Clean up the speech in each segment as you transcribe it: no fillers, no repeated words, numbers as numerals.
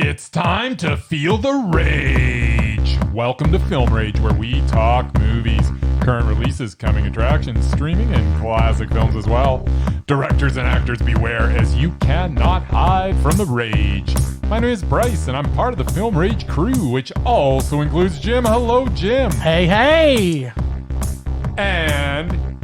It's time to feel the rage. Welcome to Film Rage, where we talk movies, current releases, coming attractions, streaming, and classic films as well. Directors and actors beware, as you cannot hide from the rage. My name is Bryce, and I'm part of the Film Rage crew, which also includes Jim. Hello, Jim. Hey, hey. And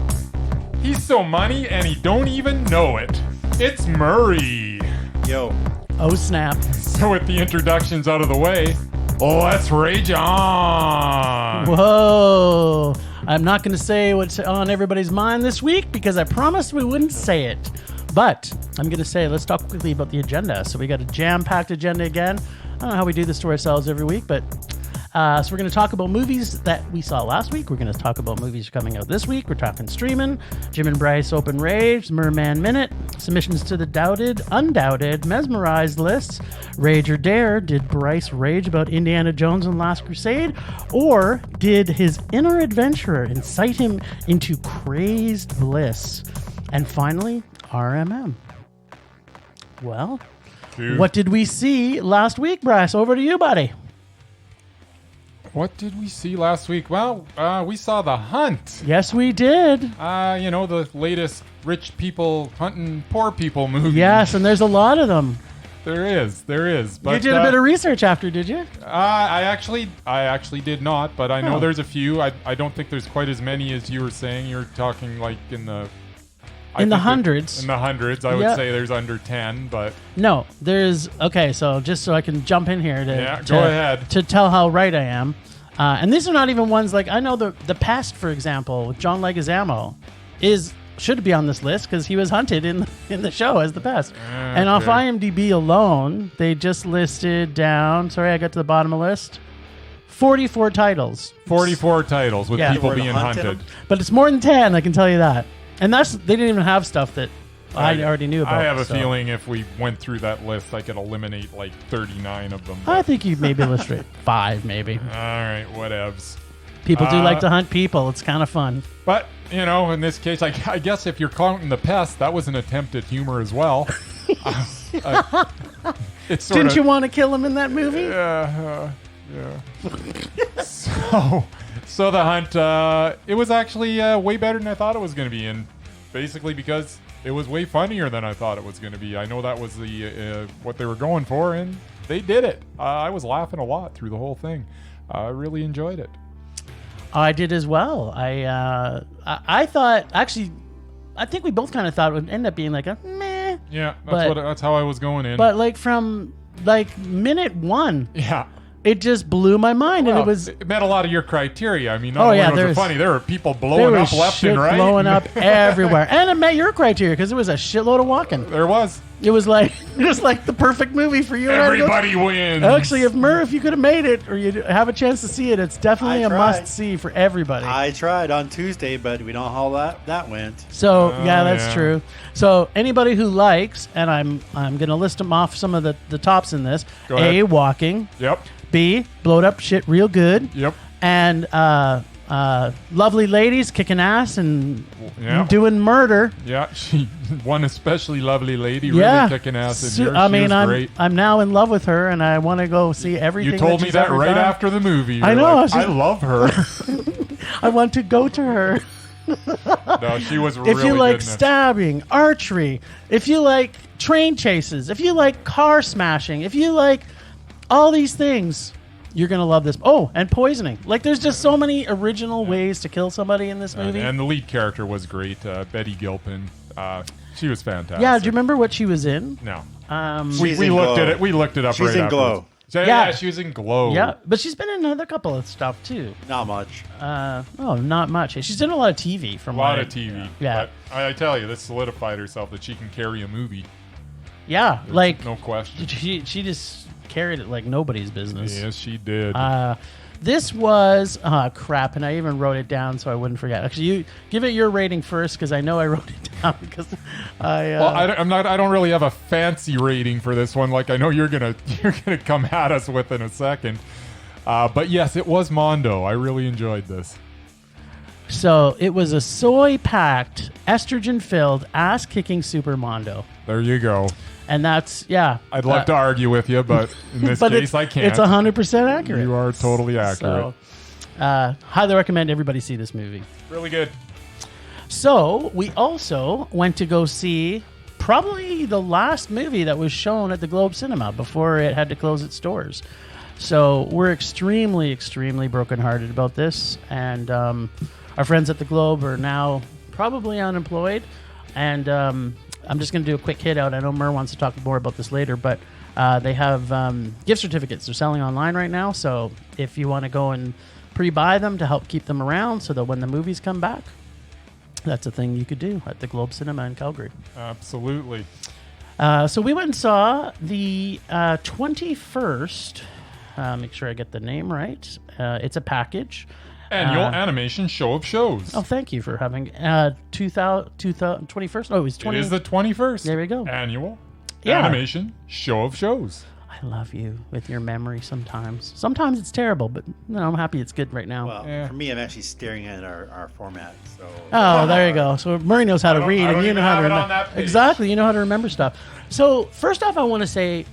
he's so money, and he don't even know it. It's Murray. Yo. Oh, snap. So with the introductions out of the way, let's rage on. Whoa. I'm not going to say what's on everybody's mind this week because I promised we wouldn't say it. But I'm going to say, let's talk quickly about the agenda. So we got a jam-packed agenda again. I don't know how we do this to ourselves every week, but so we're going to talk about movies that we saw last week. We're going to talk about movies coming out this week. We're talking streaming. Jim and Bryce Open Rage, Murman Minute, submissions to the Doubted, Undoubted, Mesmerized lists, Rage or Dare. Did Bryce rage about Indiana Jones and Last Crusade? Or did his inner adventurer incite him into crazed bliss? And finally, RMM. Well, What did we see last week, Bryce? Over to you, buddy. What did we see last week? Well, we saw The Hunt. Yes, we did. The latest rich people hunting poor people movie. Yes, and there's a lot of them. There is. But, you did a bit of research after, did you? I actually did not, but I know there's a few. I don't think there's quite as many as you were saying. You're talking like in the hundreds. In the hundreds, I would say there's under 10, but no, there's okay. So just so I can jump in here go ahead to tell how right I am. And these are not even ones like I know the Pest, for example, with John Leguizamo, should be on this list because he was hunted in the show as the Pest. And off IMDb alone, they just listed down. Sorry, I got to the bottom of the list. 44 titles. 44 titles with people being hunted. But it's more than 10, I can tell you that. And they didn't even have stuff that I already knew about. I have a feeling if we went through that list, I could eliminate like 39 of them. I think you maybe illustrate 5, maybe. All right, whatevs. People do like to hunt people. It's kind of fun. But, in this case, I guess if you're counting The Pest, that was an attempt at humor as well. Didn't you want to kill him in that movie? Yeah. So The Hunt, it was actually way better than I thought it was going to be, and basically because it was way funnier than I thought it was going to be. I know that was the what they were going for, and they did it. I was laughing a lot through the whole thing. I really enjoyed it. I did as well. I thought, actually, I think we both kind of thought it would end up being like a meh. Yeah, that's how I was going in. But from minute one. Yeah. It just blew my mind, and it met a lot of your criteria. I mean, not only was it funny, there were people blowing up left and right. Blowing up everywhere. And it met your criteria, because it was a shitload of walking. There was. It was like the perfect movie for you. Everybody wins. Actually, if you could have made it, or you have a chance to see it, it's definitely a must-see for everybody. I tried on Tuesday, but we don't know how that went. So, that's true. So, anybody who likes, and I'm going to list them off, some of the tops in this. Go ahead. A, walking. Yep. B, blowed up shit real good. Yep. And lovely ladies kicking ass and doing murder. Yeah, one especially lovely lady really kicking ass in here. Great. I'm now in love with her, and I want to go see everything. You told me that right done. After the movie. I know. I love her. I want to go to her. No, she was really good. If you like stabbing, archery, if you like train chases, if you like car smashing, if you like all these things, you're going to love this. Oh, and poisoning. Like, there's just so many original ways to kill somebody in this movie. And the lead character was great. Betty Gilpin. She was fantastic. Yeah, do you remember what she was in? No. We looked at it. We looked it up She's right in Glow. Yeah, she was in Glow. Yeah, but she's been in another couple of stuff, too. Not much. Not much. She's in a lot of TV. A lot of TV. Yeah. But I tell you, this solidified herself that she can carry a movie. Yeah, no question. She just carried it like nobody's business. Yes, she did. This was crap, and I even wrote it down so I wouldn't forget. Actually, you give it your rating first, because I know I wrote it down because I don't really have a fancy rating for this one, like I know you're gonna come at us with in a second. But yes, it was Mondo. I really enjoyed this. So it was a soy-packed, estrogen-filled, ass-kicking Super Mondo. There you go. And that's, yeah. I'd love to argue with you, but in this case, I can't. It's 100% accurate. You are totally accurate. So, highly recommend everybody see this movie. Really good. So we also went to go see probably the last movie that was shown at the Globe Cinema before it had to close its doors. So we're extremely, extremely brokenhearted about this. And our friends at the Globe are now probably unemployed. And I'm just going to do a quick hit out. I know Mur wants to talk more about this later, but they have gift certificates they're selling online right now. So if you want to go and pre-buy them to help keep them around so that when the movies come back, that's a thing you could do at the Globe Cinema in Calgary. Absolutely. So we went and saw the 21st, make sure I get the name right. It's a package. Annual animation show of shows. Oh, thank you for having 21st. Oh, it was 20. It is the 21st. There we go. Annual animation show of shows. I love you with your memory sometimes. Sometimes it's terrible, but no, I'm happy it's good right now. Well, for me, I'm actually staring at our format. So. Oh, there you go. So Murray knows how to read, and you know how to remember. Exactly, you know how to remember stuff. So first off, I want to say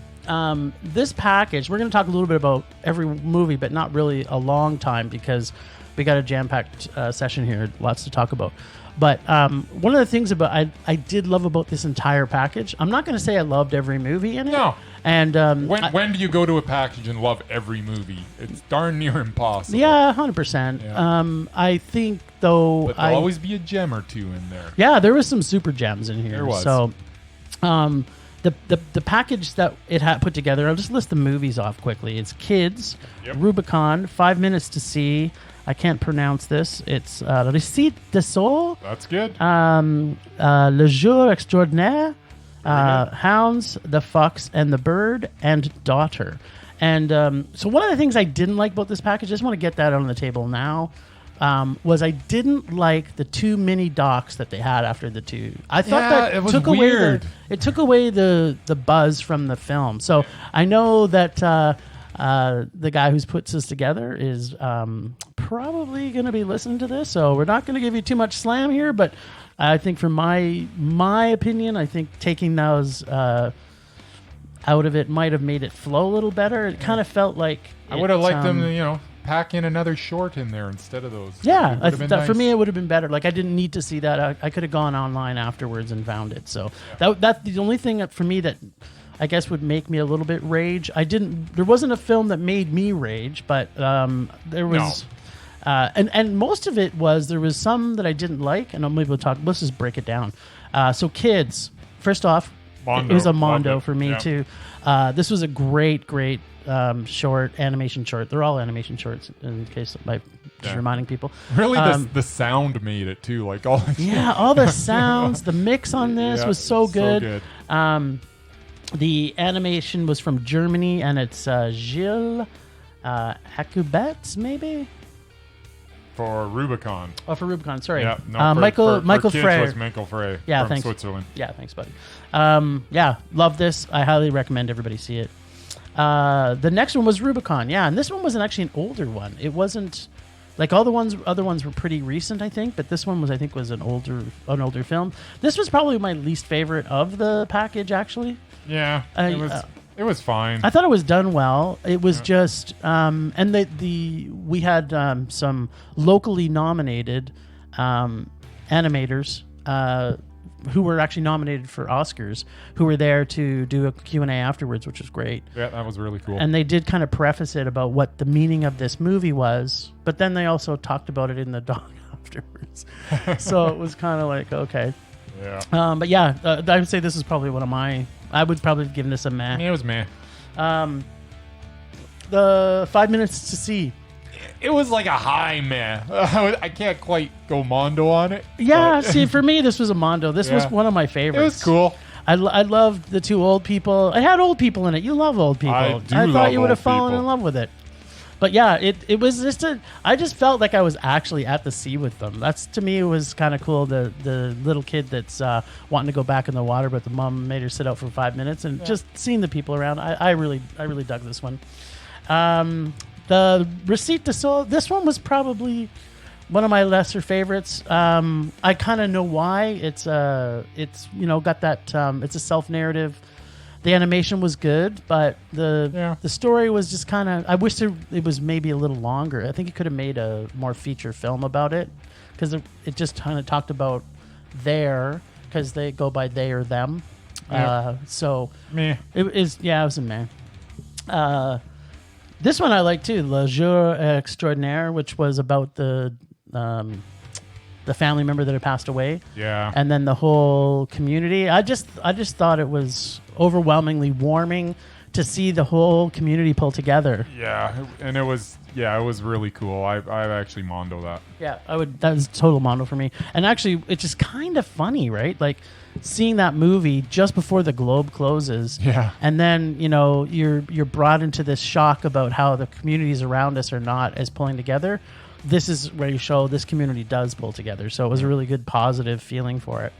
this package. We're going to talk a little bit about every movie, but not really a long time because we got a jam-packed session here. Lots to talk about. But one of the things about I did love about this entire package. I'm not going to say I loved every movie in it. No. And when do you go to a package and love every movie? It's darn near impossible. Yeah, 100%. Yeah. I think though, but there'll always be a gem or two in there. Yeah, there was some super gems in here. There was. So, the package that it had put together. I'll just list the movies off quickly. It's Kids, Rubicon, 5 Minutes to See. I can't pronounce this. It's Recite de Sol. That's good. Le Jour Extraordinaire. Hounds, The Fox and the Bird, and Daughter. And so one of the things I didn't like about this package, I just want to get that on the table now, was I didn't like the two mini docs that they had after the two. I thought that it was took weird. It took away the buzz from the film. So I know that the guy who puts this together is probably going to be listening to this, so we're not going to give you too much slam here, but I think from my opinion, I think taking those out of it might have made it flow a little better. It kind of felt like I would have liked them to, pack in another short in there instead of those. Yeah, nice. For me, it would have been better. Like I didn't need to see that. I could have gone online afterwards and found it. So that's the only thing that, for me, that I guess would make me a little bit rage. There wasn't a film that made me rage, but there was. No. And most of it was, there was some that I didn't like, and maybe we'll talk. Let's just break it down. So Kids, first off, Mondo. It was a Mondo for me too. This was a great short, animation short. They're all animation shorts, in case I'm just reminding people. Really, the sound made it too. Like all the sounds, the mix on this was so good. The animation was from Germany, and it's Gilles Hakubets, maybe. For Rubicon. Oh, for Rubicon, sorry. Yeah, no, Michael Kids Frey. was Michael Frey from thanks. Switzerland. Yeah, thanks, buddy. Love this. I highly recommend everybody see it. The next one was Rubicon. Yeah, and this one wasn't actually an older one. It wasn't like all the other ones were pretty recent, I think, but this one was an older film. This was probably my least favorite of the package, actually. Yeah, it was fine. I thought it was done well. It was just, and we had some locally nominated animators who were actually nominated for Oscars, who were there to do a Q&A afterwards, which was great. Yeah, that was really cool. And they did kind of preface it about what the meaning of this movie was, but then they also talked about it in the doc afterwards. So it was kind of like, okay. Yeah. But yeah, I would say this is probably one of my... I would probably have given this a meh. Yeah, it was meh. The 5 Minutes to See. It was like a high meh. I can't quite go Mondo on it. Yeah, see, for me, this was a Mondo. This was one of my favorites. It was cool. I loved the two old people. It had old people in it. You love old people. I thought you would have fallen in love with it. But yeah, it was just I just felt like I was actually at the sea with them. That's, to me, it was kind of cool. The little kid that's wanting to go back in the water, but the mom made her sit out for 5 minutes, and just seeing the people around. I really dug this one. The Recite de Sol. This one was probably one of my lesser favorites. I kind of know why. It's got that. It's a self-narrative. The animation was good, but the story was just kind of. I wish it was maybe a little longer. I think it could have made a more feature film about it, because it just kind of talked about because they go by they or them. So meh. It was a meh. This one I like too, Le Jour Extraordinaire, which was about the family member that had passed away. Yeah. And then the whole community. I just thought it was overwhelmingly warming to see the whole community pull together. Yeah, and it was really cool. I actually Mondo that. Yeah, that was total Mondo for me. And actually, it's just kind of funny, right? Like seeing that movie just before the globe closes. Yeah. And then, you're brought into this shock about how the communities around us are not as pulling together. This is where you show this community does pull together. So it was a really good positive feeling for it.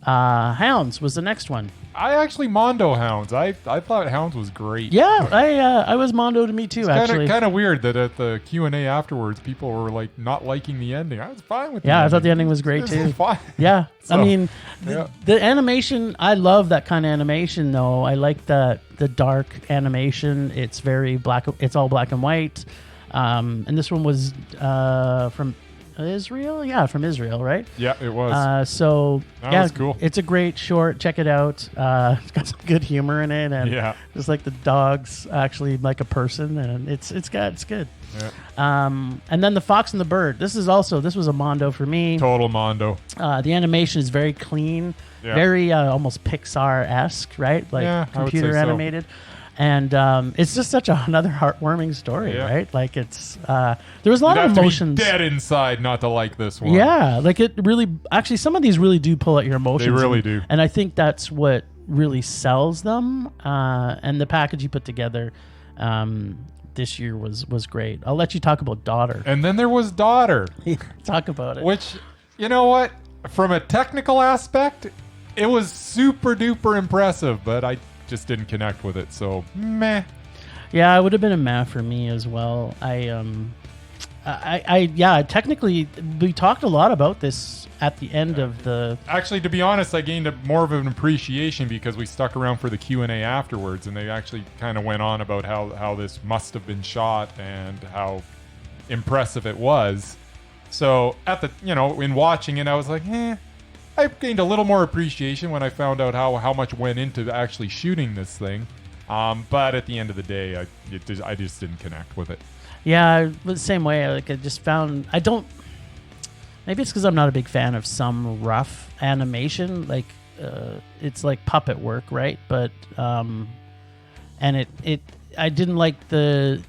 Hounds was the next one. I actually Mondo Hounds. I thought Hounds was great. Yeah, I was Mondo to me too. Actually, kind of weird that at the Q&A afterwards, people were like not liking the ending. I was fine with. I thought the ending was great too. Was fine. Yeah, So, I mean, the animation. I love that kind of animation though. I like the dark animation. It's very black. It's all black and white. And this one was from Israel? Yeah, from Israel, right? Yeah, it was. That was cool. It's a great short. Check it out. It's got some good humor in it, and just like the dog's actually like a person, and it's good. Yeah. And then the Fox and the Bird. This was a Mondo for me. Total Mondo. The animation is very clean, very almost Pixar-esque, right? Like computer animated. And it's just another heartwarming story, right? Like it's there was a lot of emotions. To be dead inside not to like this one. Yeah, like it really. Actually, some of these really do pull at your emotions. They really do. And I think that's what really sells them. And the package you put together this year was great. I'll let you talk about Daughter. And then there was Daughter. Talk about it. Which, you know what? From a technical aspect, it was super duper impressive, but I just didn't connect with it, so meh. Yeah, it would have been a meh for me as well. Technically, we talked a lot about this at the end of the. Actually, to be honest, I gained more of an appreciation because we stuck around for the Q&A afterwards, and they actually kind of went on about how this must have been shot and how impressive it was. So in watching it, I was like, I gained a little more appreciation when I found out how much went into actually shooting this thing. But at the end of the day, I just didn't connect with it. Yeah, the same way. Like I just found maybe it's because I'm not a big fan of some rough animation. Like it's like puppet work, right? But and I didn't like the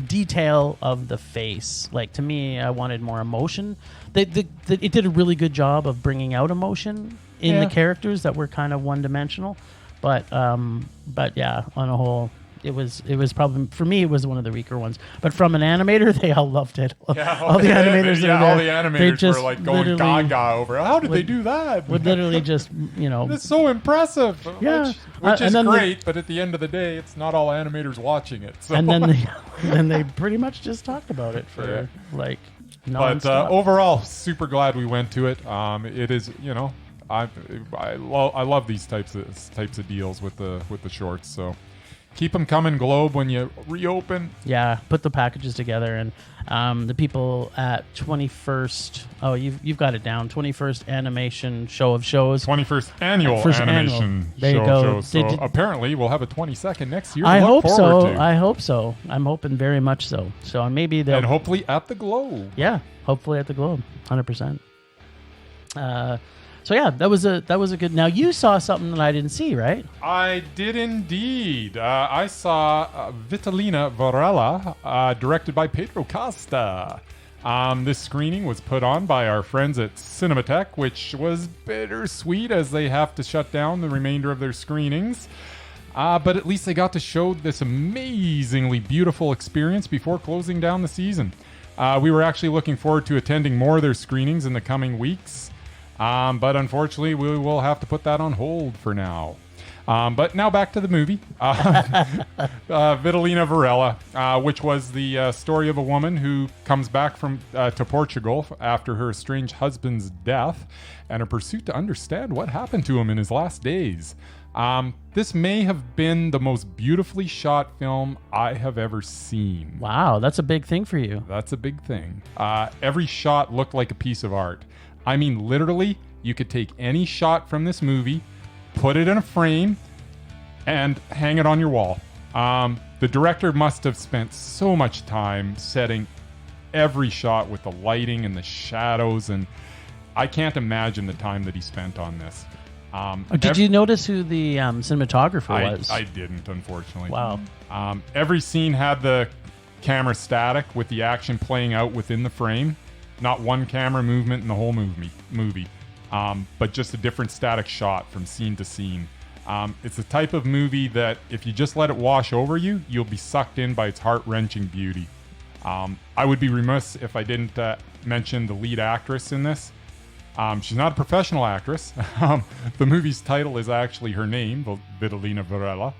detail of the face. Like to me, I wanted more emotion. It did a really good job of bringing out emotion in the characters that were kind of one-dimensional. But yeah, on a whole, it was probably, for me, it was one of the weaker ones. But from an animator, they all loved it. Yeah, all the animators all the animators were like going gaga over it. How did they do that? Would literally just, It's so impressive. Yeah. Which is great, but at the end of the day, it's not all animators watching it. So. And then they pretty much just talked about it for like nonstop. But overall, super glad we went to it. It is, I love these types of deals with the shorts. So keep them coming, Globe, when you reopen. Yeah, put the packages together, and the people at 21st. Oh, you've got it down. 21st Animation Show of Shows. 21st Annual Animation There Show you go. of Shows. So apparently, we'll have a 22nd next year. I hope look so. forward to. I hope so. I'm hoping very much so. So maybe they'll. And hopefully at the Globe. Yeah, hopefully at the Globe, 100%. So yeah, that was a good. Now you saw something that I didn't see, right? I did indeed. I saw Vitalina Varela, directed by Pedro Costa. This screening was put on by our friends at Cinematheque, which was bittersweet as they have to shut down the remainder of their screenings. But at least they got to show this amazingly beautiful experience before closing down the season. We were actually looking forward to attending more of their screenings in the coming weeks. But unfortunately, we will have to put that on hold for now. But now back to the movie. Vitalina Varela, which was the story of a woman who comes back to Portugal after her estranged husband's death and a pursuit to understand what happened to him in his last days. This may have been the most beautifully shot film I have ever seen. Wow, that's a big thing for you. That's a big thing. Every shot looked like a piece of art. I mean, literally, you could take any shot from this movie, put it in a frame, and hang it on your wall. The director must have spent so much time setting every shot with the lighting and the shadows, and I can't imagine the time that he spent on this. Did you notice who the cinematographer was? I didn't, unfortunately. Wow. Every scene had the camera static with the action playing out within the frame. Not one camera movement in the whole movie. But just a different static shot from scene to scene. It's the type of movie that if you just let it wash over you, you'll be sucked in by its heart-wrenching beauty. I would be remiss if I didn't mention the lead actress in this. She's not a professional actress. The movie's title is actually her name, Vitalina Varela.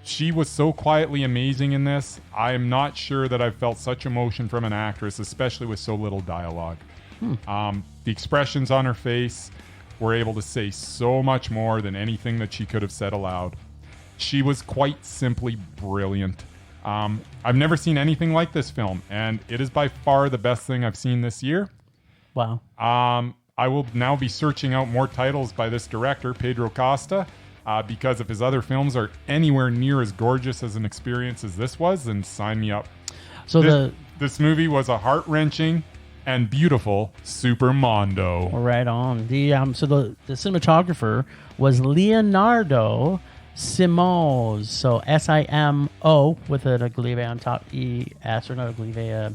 She was so quietly amazing in this. I am not sure that I've felt such emotion from an actress, especially with so little dialogue. The expressions on her face were able to say so much more than anything that she could have said aloud. She was quite simply brilliant. I've never seen anything like this film, and it is by far the best thing I've seen this year. Wow. I will now be searching out more titles by this director, Pedro Costa, because if his other films are anywhere near as gorgeous as an experience as this was, then sign me up. So this movie was a heart-wrenching and beautiful Super Mondo. Right on. The cinematographer was Leonardo Simões. So Simo with an aglive on top, E-S, or not aglive.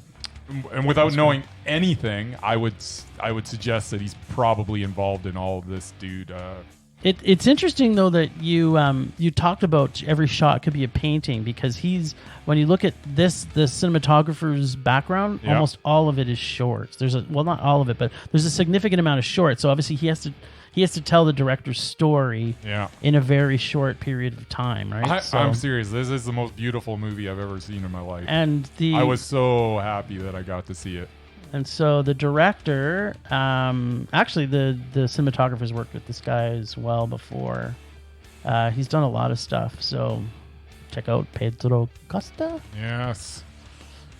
And without knowing anything, I would suggest that he's probably involved in all of this, dude. It's interesting though that you talked about every shot could be a painting, because when you look at the cinematographer's background, almost all of it is shorts. Not all of it, but there's a significant amount of shorts. So obviously he has to tell the director's story in a very short period of time, right? I'm serious. This is the most beautiful movie I've ever seen in my life. And I was so happy that I got to see it. And so the director, actually the cinematographer's worked with this guy as well before. He's done a lot of stuff. So check out Pedro Costa. Yes.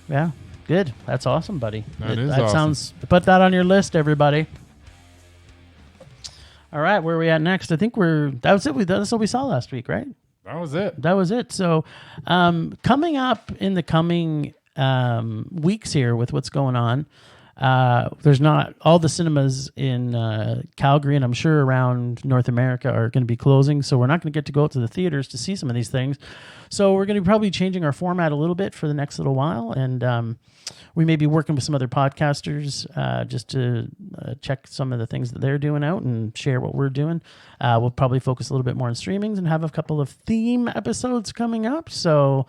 Yeah. Good. That's awesome, buddy. That awesome. Put that on your list, everybody. All right, where are we at next? I think that's what we saw last week, right? That was it. That was it. So coming up in the coming weeks here with what's going on, there's not all the cinemas in Calgary and I'm sure around North America are going to be closing. So we're not going to get to go out to the theaters to see some of these things. So we're going to be probably changing our format a little bit for the next little while. And we may be working with some other podcasters just to check some of the things that they're doing out and share what we're doing. We'll probably focus a little bit more on streamings and have a couple of theme episodes coming up. So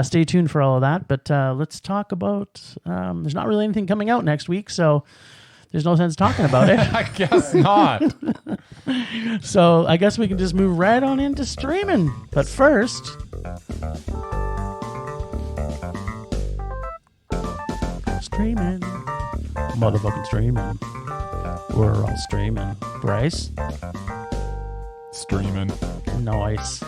stay tuned for all of that. But let's talk about, there's not really anything coming out next week, so there's no sense talking about it. I guess not. So I guess we can just move right on into streaming. But first, streaming. Motherfucking streaming. We're all streaming. Bryce? Streaming. Nice.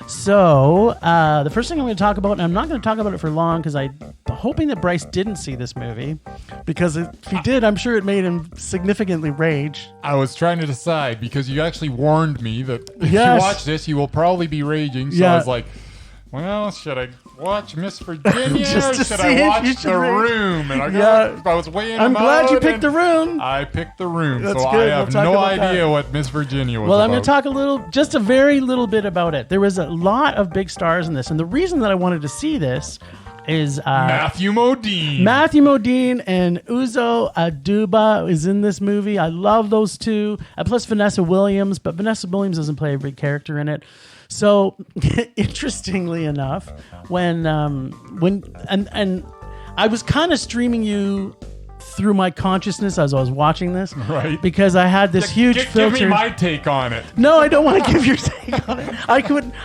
So, the first thing I'm going to talk about, and I'm not going to talk about it for long because I'm hoping that Bryce didn't see this movie, because if he did, I'm sure it made him significantly rage. I was trying to decide because you actually warned me that if you watch this, you will probably be raging. So I was like, well, should I watch Miss Virginia or should I watch The Room? And I was weighing I'm glad you picked The Room. I picked The Room. That's so good. I have no idea what Miss Virginia was Well, I'm going to talk just a very little bit about it. There was a lot of big stars in this. And the reason that I wanted to see this is Matthew Modine. Matthew Modine and Uzo Aduba is in this movie. I love those two. Plus Vanessa Williams, but Vanessa Williams doesn't play a big character in it. So, interestingly enough, when I was kind of streaming you through my consciousness as I was watching this, Right. Because I had this huge filter. Give me my take on it. No, I don't want to give your take on it.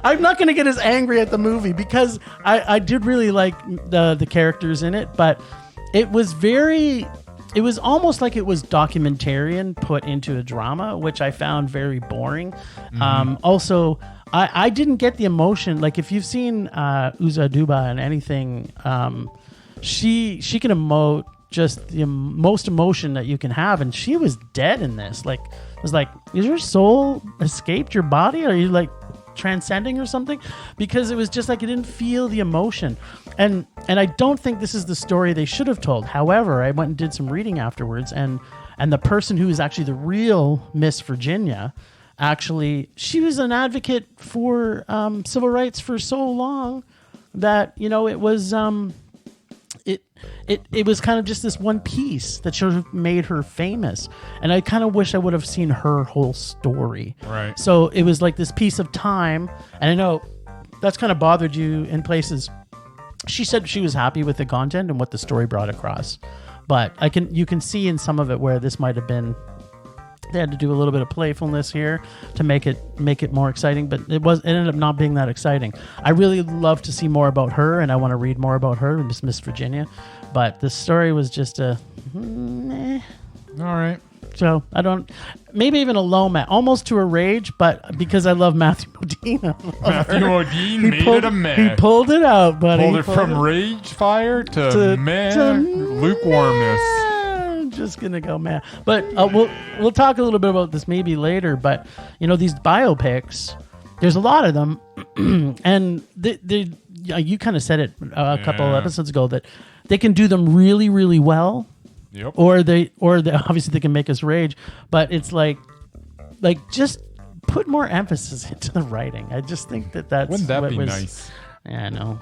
I'm not going to get as angry at the movie because I did really like the characters in it, but it was almost like it was documentarian put into a drama, which I found very boring. Also, I didn't get the emotion. Like if you've seen Uza Duba and anything, she can emote just the most emotion that you can have, and she was dead in this. Like, I was like, is your soul escaped your body? Are you like transcending or something? Because it was just like, it didn't feel the emotion, and I don't think this is the story they should have told. However, I went and did some reading afterwards, and the person who is actually the real Miss Virginia, actually, she was an advocate for civil rights for so long that, you know, it was it was kind of just this one piece that should have made her famous. And I kind of wish I would have seen her whole story. Right. So it was like this piece of time. And I know that's kind of bothered you in places. She said she was happy with the content and what the story brought across. But you can see in some of it where this might have been, they had to do a little bit of playfulness here to make it more exciting, but it ended up not being that exciting. I really love to see more about her, and I want to read more about her, Miss Virginia. But the story was just a meh. All right. So maybe even a low mat, almost to a rage, but because I love Matthew Modine. Matthew Modine made it a meh. He pulled it out, buddy. Pulled it from rage fire to lukewarmness. Just gonna go mad. But we'll talk a little bit about this maybe later. But you know, these biopics, there's a lot of them, and you kind of said it a couple of episodes ago that they can do them really, really well. Yep. Or they obviously they can make us rage, but it's like just put more emphasis into the writing. I just think that's wouldn't that be nice? Yeah, I know.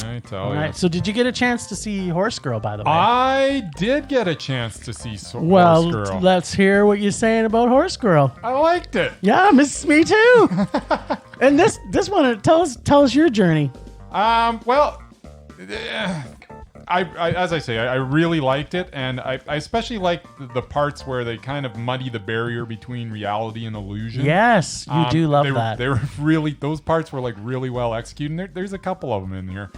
I tell All you. right. So did you get a chance to see Horse Girl, by the way? I did get a chance to see Horse Girl. Well, let's hear what you're saying about Horse Girl. I liked it. Yeah, me too. And this one, tell us your journey. Well, I as I say, I really liked it, and I especially liked the parts where they kind of muddy the barrier between reality and illusion. Yes, you do love that. They were really, those parts were like really well executed. There's a couple of them in here.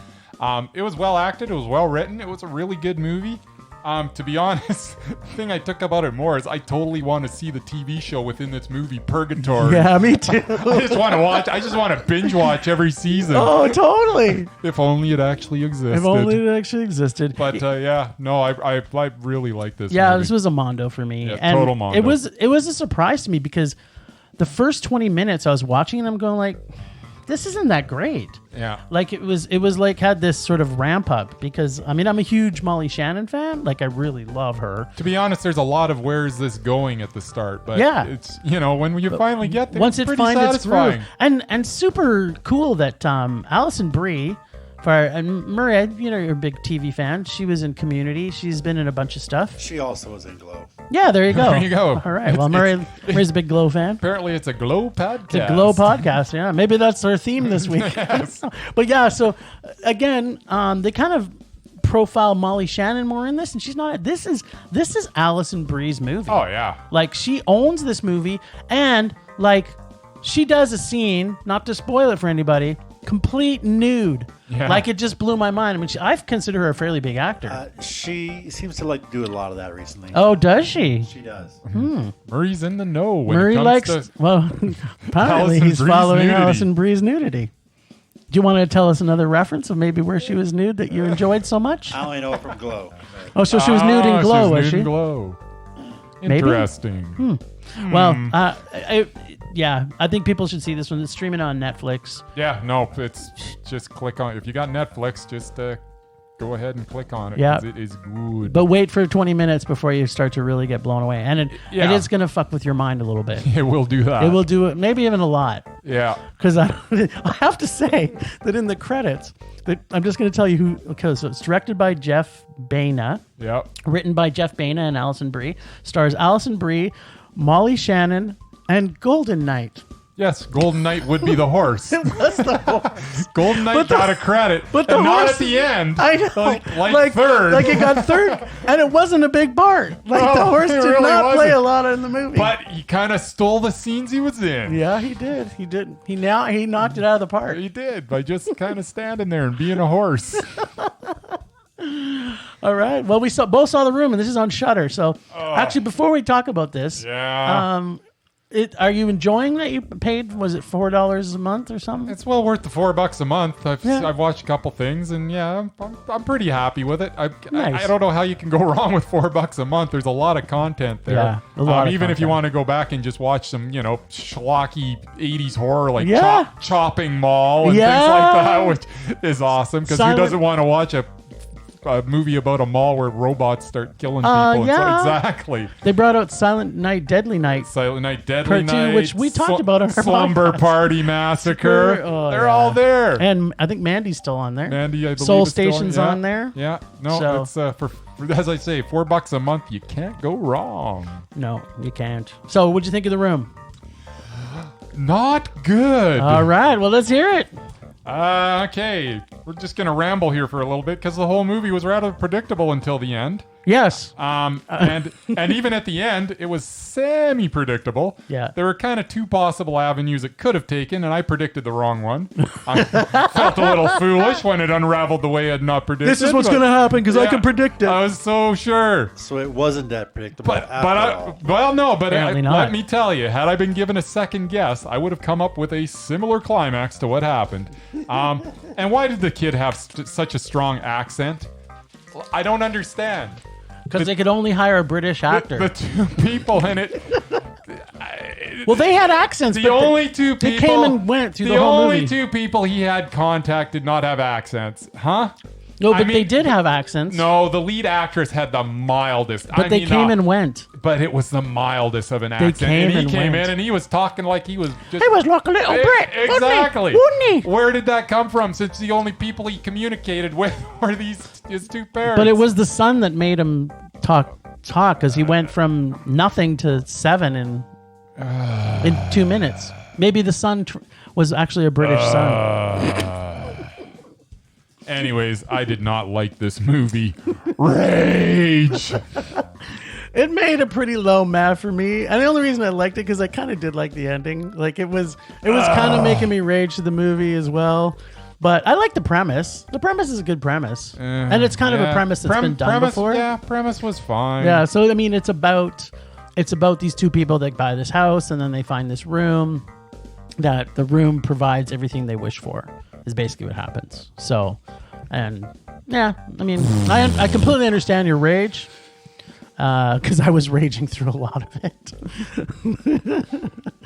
It was well acted. It was well written. It was a really good movie. To be honest, the thing I took about it more is I totally want to see the TV show within this movie, Purgatory. Yeah, me too. I just want to binge watch every season. Oh, totally. If only it actually existed. But I really like this movie. This was a Mondo for me. Yeah, and total Mondo. It was a surprise to me because the first 20 minutes I was watching and I'm going like, this isn't that great. Yeah. Like it was like had this sort of ramp up because I mean I'm a huge Molly Shannon fan. Like I really love her. To be honest, there's a lot of where's this going at the start, but it's when you finally get there, once it's it pretty finds its satisfying. groove. And super cool that Alison Brie and Murray, you're a big TV fan. She was in Community. She's been in a bunch of stuff. She also was in Glow. Yeah, there you go. There you go. All right. Well, Murray's a big Glow fan. Apparently, it's a Glow podcast. It's a Glow podcast. Yeah, maybe that's our theme this week. Yes. But yeah, so again, they kind of profile Molly Shannon more in this, and she's not. This is Alison Brie's movie. Oh yeah. Like she owns this movie, and like she does a scene. Not to spoil it for anybody. Complete nude. Yeah. Like it just blew my mind. I mean, I've considered her a fairly big actor. She seems to like do a lot of that recently. Oh, does she? She does. Murray's in the know when Murray it comes likes. to Well, apparently Alison he's Brie's following nudity. Alison Brie's nudity. Do you want to tell us another reference of maybe where she was nude that you enjoyed so much? I only know it from Glow. Oh, so she was nude in Glow, was nude she? in Glow. Maybe? Interesting. Well, I think people should see this one. It's streaming on Netflix. Yeah, no, it's just click on. If you got Netflix, just go ahead and click on it. Yeah. 'Cause it is good. But wait for 20 minutes before you start to really get blown away. And it is going to fuck with your mind a little bit. It will do that. It will do it, maybe even a lot. Yeah. Because I have to say that in the credits, I'm just going to tell you who. Okay, so it's directed by Jeff Baina, Yeah. written by Jeff Baina and Alison Brie, stars Alison Brie, Molly Shannon, and Golden Knight. Yes, Golden Knight would be the horse. It was the horse. Golden Knight got a credit, but the and not horse- at the end. I know. Like third. Like it got third, and it wasn't a big part. Like the horse it did really not play wasn't. a lot in the movie. But he kind of stole the scenes he was in. yeah, he did. He did. He knocked it out of the park. He did by just kind of standing there and being a horse. All right. Well, we both saw The Room, and this is on Shudder. So, actually, before we talk about this, Yeah. Are you enjoying that you paid? Was it $4 a month or something? It's well worth the $4 a month. Yeah. I've watched a couple things, and yeah, I'm pretty happy with it. Nice. I don't know how you can go wrong with $4 a month. There's a lot of content there. Yeah, a lot of even if you content. want to go back and just watch some, schlocky 80s horror like Yeah. Chopping Mall and Yeah. things like that, which is awesome because who Silent- doesn't want to watch a movie about a mall where robots start killing people? And yeah. exactly. They brought out Silent Night, Deadly Night. Silent Night, Deadly Part two, Night, which we talked about on our Slumber podcast. Party Massacre. Oh, They're yeah. all there. And I think Mandy's still on there. Mandy, I believe Soul is still Station's yeah. on there. Yeah, no, So- it's for as I say, $4 a month. You can't go wrong. No, you can't. So, what'd you think of The Room? Not good. All right. Well, let's hear it. Okay, we're just gonna ramble here for a little bit because the whole movie was rather predictable until the end. Yes. And even at the end, it was semi-predictable. Yeah. There were kind of two possible avenues it could have taken, and I predicted the wrong one. I felt a little foolish when it unraveled the way I'd not predicted. This is what's but- going to happen because I Yeah, can predict it. I was so sure. So it wasn't that predictable. But Apparently not. let me tell you, had I been given a second guess, I would have come up with a similar climax to what happened. And why did the kid have such a strong accent? I don't understand. Because they could only hire a British actor. The two people in it. Well, they had accents. The but only two they people. came and went through the whole only movie. two people he had contact did not have accents, huh? No, but I mean, they did have accents. No, the lead actress had the mildest. But they came and went. But it was the mildest of an accent. came and he and came went. in and he was talking like he was just. He was like a little Brit. Exactly. Wouldn't he? Where did that come from? Since the only people he communicated with were his two parents. But it was the son that made him talk because he went from nothing to 7 in 2 minutes. Maybe the son was actually a British son. Anyways, I did not like this movie. Rage. It made a pretty low math for me, and the only reason I liked it because I kind of did like the ending. Like it was kind of making me rage to the movie as well. But I like the premise. The premise is a good premise, and it's kind of a premise that's been done before. Yeah, premise was fine. Yeah, so I mean, it's about these two people that buy this house, and then they find this room. That the room provides everything they wish for. Is basically what happens. So, and yeah, I mean, I completely understand your rage. Because I was raging through a lot of it,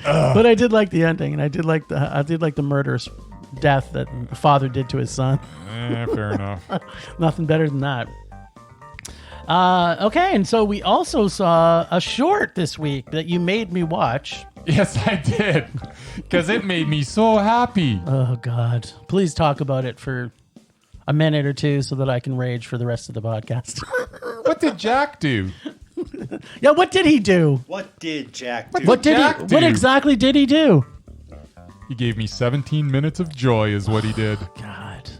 but I did like the ending, and I did like the murderous death that the father did to his son. Fair enough. Nothing better than that. Okay, and so we also saw a short this week that you made me watch. Yes, I did, because it made me so happy. Oh God! Please talk about it for a minute or two so that I can rage for the rest of the podcast. What did Jack do? Yeah, what did he do? What did Jack do? What did Jack he? do? What exactly did he do? He gave me 17 minutes of joy, is what he did. God.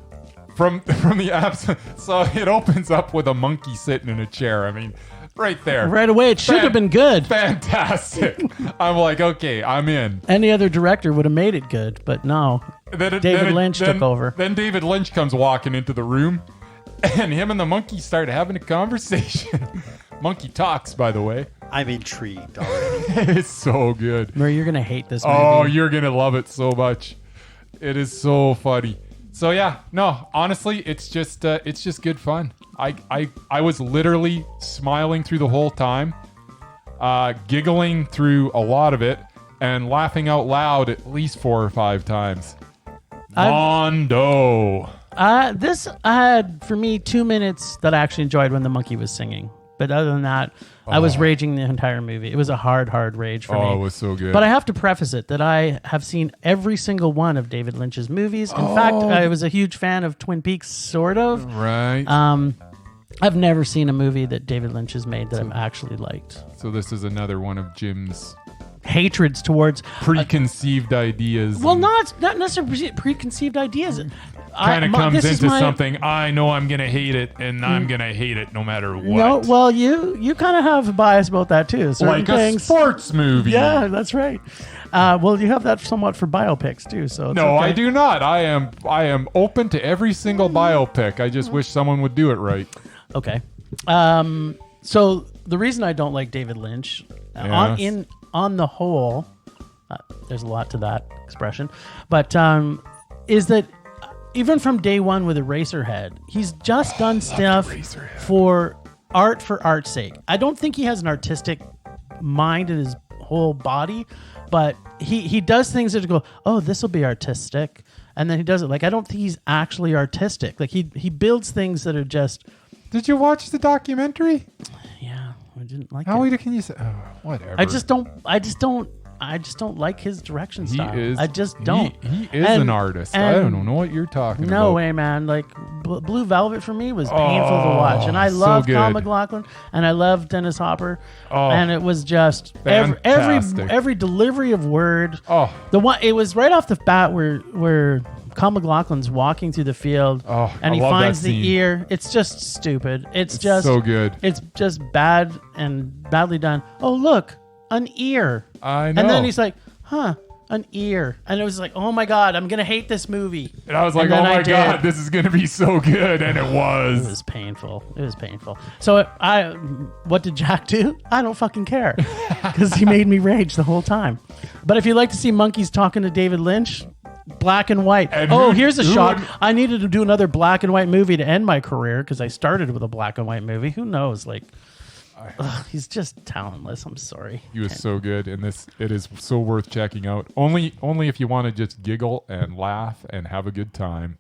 From the absence. So it opens up with a monkey sitting in a chair. I mean, right there. Right away, it should have been good. Fantastic. I'm like, okay, I'm in. Any other director would have made it good, but no. David Lynch took over. Then David Lynch comes walking into the room, and him and the monkey start having a conversation. Monkey talks, by the way. I'm intrigued already. It's so good. Murray, you're going to hate this movie. Oh, you're going to love it so much. It is so funny. So yeah, no, honestly, it's just good fun. I was literally smiling through the whole time, giggling through a lot of it, and laughing out loud at least 4 or 5 times. Mondo. This had, for me, 2 minutes that I actually enjoyed when the monkey was singing. But other than that, I was raging the entire movie. It was a hard rage for me. Oh, it was so good. But I have to preface it that I have seen every single one of David Lynch's movies. In fact, I was a huge fan of Twin Peaks, sort of. Right. I've never seen a movie that David Lynch has made that I've actually liked. So this is another one of Jim's hatreds towards preconceived ideas. Well, not necessarily preconceived ideas. Kind of comes into something. I know I'm gonna hate it, and I'm gonna hate it no matter what. No, well, you kind of have a bias about that too. Like a sports movie. Yeah, that's right. Well, you have that somewhat for biopics too. So it's no, okay. I do not. I am open to every single biopic. I just wish someone would do it right. Okay. So the reason I don't like David Lynch, on the whole, there's a lot to that expression, but is that even from day one with Eraserhead, he's just done stuff for art's sake. I don't think he has an artistic mind in his whole body, but he does things that go, oh, this will be artistic, and then he does it. Like, I don't think he's actually artistic. Like, he builds things that are just. Did you watch the documentary? Yeah, I didn't like How it. Can you say? Oh, whatever. I just don't like his direction style. I just don't. He is an artist. I don't know what you're talking about. No way, man. Like Blue Velvet for me was painful to watch, and I love Kyle MacLachlan and I love Dennis Hopper, and it was just every delivery of word. It was right off the bat where Kyle MacLachlan's walking through the field and he finds the ear. It's just stupid. It's just so good. It's just bad and badly done. Oh, look, an ear. I know. And then he's like, an ear. And it was like, oh my God, I'm going to hate this movie. And I was like, oh my God, this is going to be so good. And it was. It was painful. So what did Jack do? I don't fucking care. Because he made me rage the whole time. But if you'd like to see monkeys talking to David Lynch, black and white. And here's a shot. I needed to do another black and white movie to end my career because I started with a black and white movie. Who knows? Like, he's just talentless. I'm sorry. He was so good, and it is so worth checking out. Only if you want to just giggle and laugh and have a good time.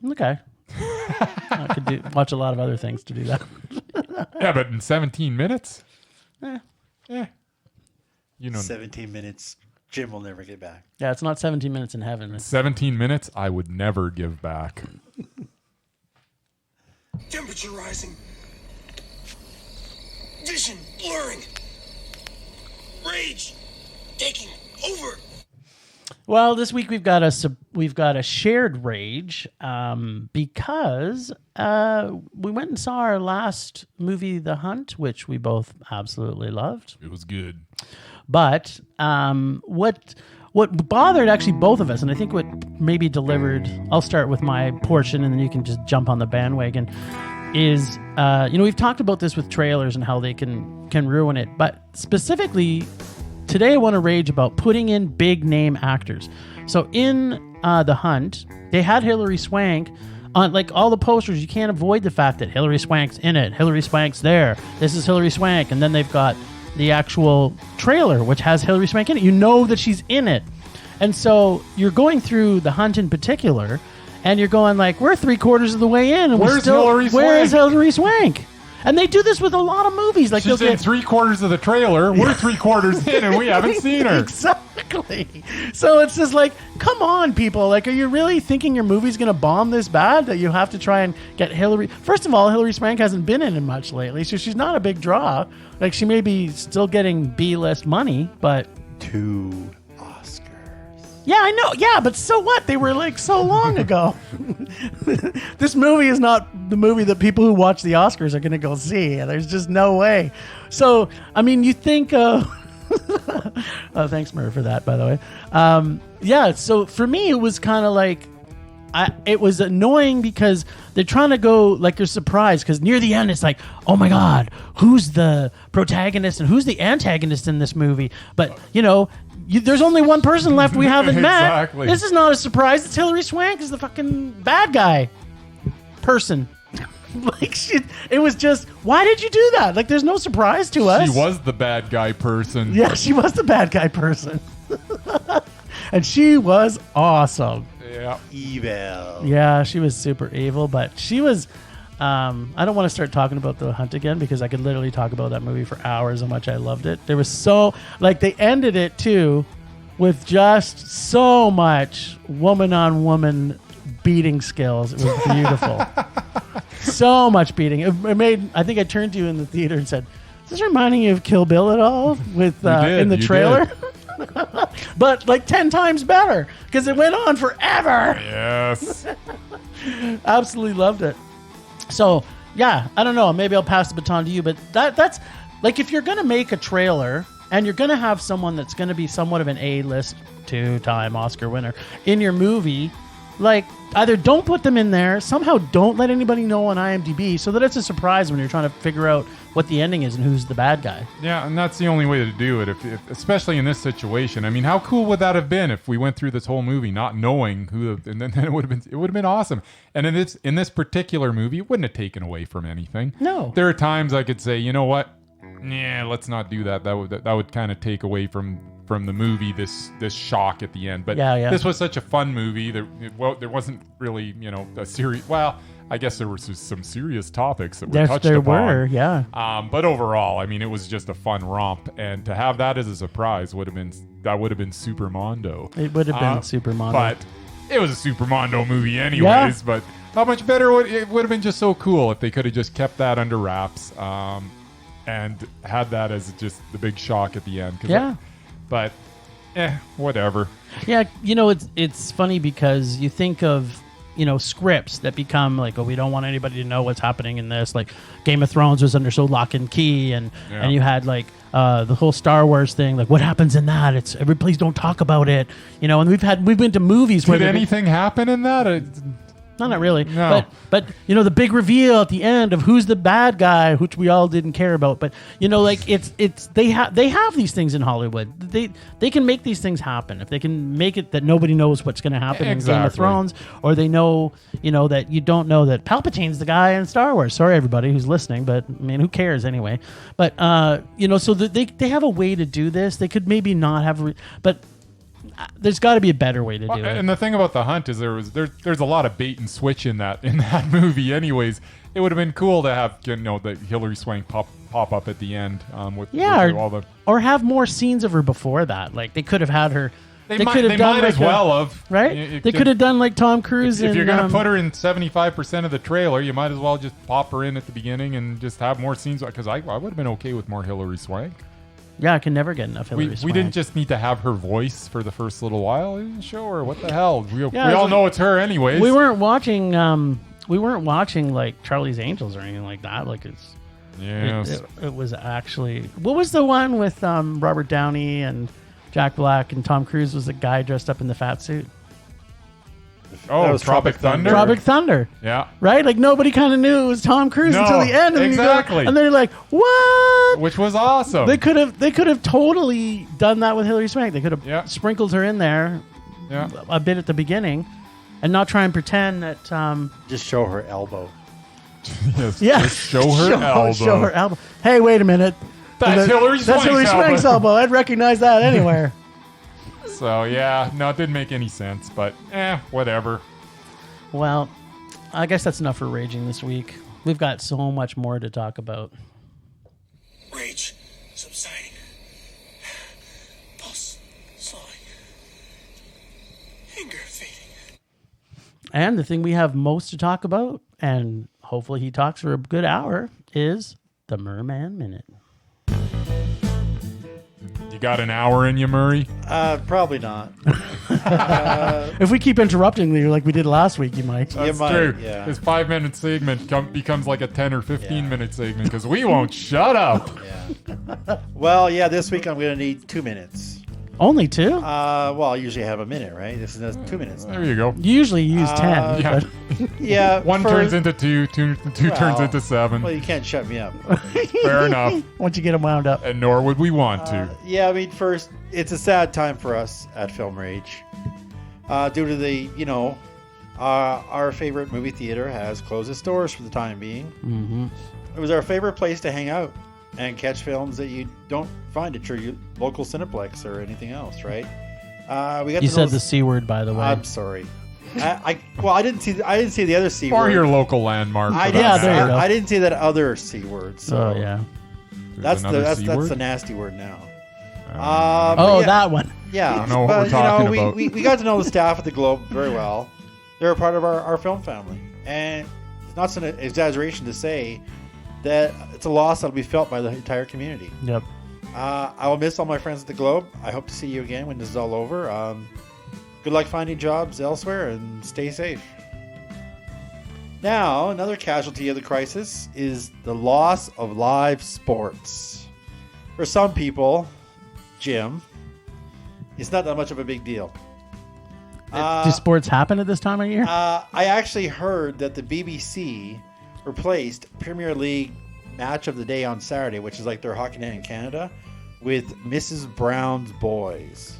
Okay. I could watch a lot of other things to do that. Yeah, but in 17 minutes? You know, 17 minutes. Jim will never get back. Yeah, it's not 17 minutes in heaven. 17 minutes I would never give back. Temperature rising. Vision blurring. Rage taking over. Well, this week we've got a shared rage because we went and saw our last movie, The Hunt, which we both absolutely loved. It was good. But what bothered actually both of us, and I think what maybe delivered, I'll start with my portion and then you can just jump on the bandwagon, is, we've talked about this with trailers and how they can ruin it. But specifically, today I want to rage about putting in big name actors. So in The Hunt, they had Hilary Swank on, like, all the posters. You can't avoid the fact that Hilary Swank's in it. Hilary Swank's there. This is Hilary Swank. And then they've got the actual trailer, which has Hilary Swank in it. You know that she's in it. And so you're going through The Hunt in particular, and you're going like, we're 3/4 of the way in, and where is Hilary Swank? And they do this with a lot of movies. Like, she's in 3/4 of the trailer. We're 3/4 in, and we haven't seen her. Exactly. So it's just like, come on, people. Like, are you really thinking your movie's going to bomb this bad that you have to try and get Hilary? First of all, Hilary Swank hasn't been in it much lately, so she's not a big draw. Like, she may be still getting B-list money, but 2 Oscars. Yeah, I know. Yeah, but so what? They were like so long ago. This movie is not the movie that people who watch the Oscars are going to go see. There's just no way. So, I mean, you think... thanks, Murr, for that, by the way. Yeah, so for me, it was kind of like... it was annoying because they're trying to go like you're surprised because near the end it's like, oh my God, who's the protagonist and who's the antagonist in this movie? But there's only one person left we haven't Exactly. met. This is not a surprise. It's Hilary Swank is the fucking bad guy person. Like, it was just, why did you do that? Like, there's no surprise to us. She was the bad guy person. Yeah, she was the bad guy person. And she was awesome. Yeah. Evil. Yeah, she was super evil, but she was... I don't want to start talking about The Hunt again because I could literally talk about that movie for hours how much I loved it. There was so... Like, they ended it, too, with just so much woman-on-woman beating skills. It was beautiful. So much beating. It made... I think I turned to you in the theater and said, Is this reminding you of Kill Bill at all with in the you trailer? But like 10 times better because it went on forever. Yes. Absolutely loved it. So yeah, I don't know. Maybe I'll pass the baton to you, but that's like if you're gonna make a trailer and you're gonna have someone that's gonna be somewhat of an A-list 2-time Oscar winner in your movie, like either don't put them in there, somehow don't let anybody know on IMDb so that it's a surprise when you're trying to figure out what the ending is and who's the bad guy. Yeah, and that's the only way to do it, if especially in this situation. I mean, how cool would that have been if we went through this whole movie not knowing who, and then it would have been awesome. And in this particular movie, it wouldn't have taken away from anything. No. There are times I could say, you know what? Yeah, let's not do that. That would kind of take away from the movie this shock at the end. But this was such a fun movie. There wasn't really, a serious. Well, I guess there were some serious topics that were touched upon. There were, yeah. But overall, I mean, it was just a fun romp, and to have that as a surprise would have been Super Mondo. It would have been Super Mondo, but it was a Super Mondo movie anyways. Yeah. But how much better it would have been just so cool if they could have just kept that under wraps, and had that as just the big shock at the end. But whatever. Yeah, it's funny because you think of scripts that become like, oh, we don't want anybody to know what's happening in this. Like Game of Thrones was under so lock and key, and you had like the whole Star Wars thing, like what happens in that? Please don't talk about it. And we've been to movies where did anything happen in that? No, not really. No. But the big reveal at the end of who's the bad guy, which we all didn't care about. But like they have these things in Hollywood. They can make these things happen if they can make it that nobody knows what's going to happen in Game of Thrones, or they know that you don't know that Palpatine's the guy in Star Wars. Sorry, everybody who's listening, but I mean, who cares anyway? But so they have a way to do this. They could maybe not have, but. There's got to be a better way to do it. And the thing about the hunt is there's a lot of bait and switch in that movie. Anyways, it would have been cool to have the Hilary Swank pop up at the end. Or have more scenes of her before that. Like they could have had her. They might as well have. Right? They could have done like Tom Cruise. If you're going to put her in 75% of the trailer, you might as well just pop her in at the beginning and just have more scenes. Because I would have been okay with more Hilary Swank. Yeah, I can never get enough Hilary Swank. We didn't just need to have her voice for the first little while. Show her. What the hell? We all know it's her anyways. We weren't watching like Charlie's Angels or anything like that. Like it was actually, what was the one with Robert Downey and Jack Black and Tom Cruise? Was the guy dressed up in the fat suit? Oh, Tropic Thunder. Tropic Thunder. Yeah. Right? Like nobody kind of knew it was Tom Cruise until the end. And exactly. And they're like, what? Which was awesome. They could have totally done that with Hilary Swank. They could have sprinkled her in there a bit at the beginning and not try and pretend that... just show her elbow. Yes, just show her elbow. Show her elbow. Hey, wait a minute. That's Hilary Swank's elbow. I'd recognize that anywhere. So, yeah, no, it didn't make any sense, but whatever. Well, I guess that's enough for raging this week. We've got so much more to talk about. Rage subsiding. Pulse slowing. Anger fading. And the thing we have most to talk about, and hopefully he talks for a good hour, is the Murman Minute. You got an hour in you, Murray? Probably not. If we keep interrupting you like we did last week, you might. That's true. Yeah. This 5-minute segment becomes like a 10 or 15-minute segment because we won't shut up. Yeah. Well, this week I'm going to need 2 minutes. Only 2? Well, I usually have a minute, right? This is 2 minutes now. There you go. You usually use 10. Yeah. Yeah. One turns into 2, two turns into 7. Well, you can't shut me up. Fair enough. Once you get them wound up. And nor would we want to. I mean, first, it's a sad time for us at Film Rage. Due to the, our favorite movie theater has closed its doors for the time being. Mm-hmm. It was our favorite place to hang out and catch films that you don't find at your local Cineplex or anything else, right? You said the C word, by the way. I'm sorry. I didn't see the other C word. Or your local landmark. There you go. I didn't see that other C word. So yeah. That's the nasty word now. That one. Yeah. I don't know what we're talking about. We got to know the staff at the Globe very well. They're a part of our film family. And it's not an exaggeration to say that it's a loss that'll be felt by the entire community. Yep. I will miss all my friends at the Globe. I hope to see you again when this is all over. Good luck finding jobs elsewhere and stay safe. Now, another casualty of the crisis is the loss of live sports. For some people, Jim, it's not that much of a big deal. Do sports happen at this time of year? I actually heard that the BBC replaced Premier League Match of the Day on Saturday, which is like their hockey night in Canada, with Mrs. Brown's Boys.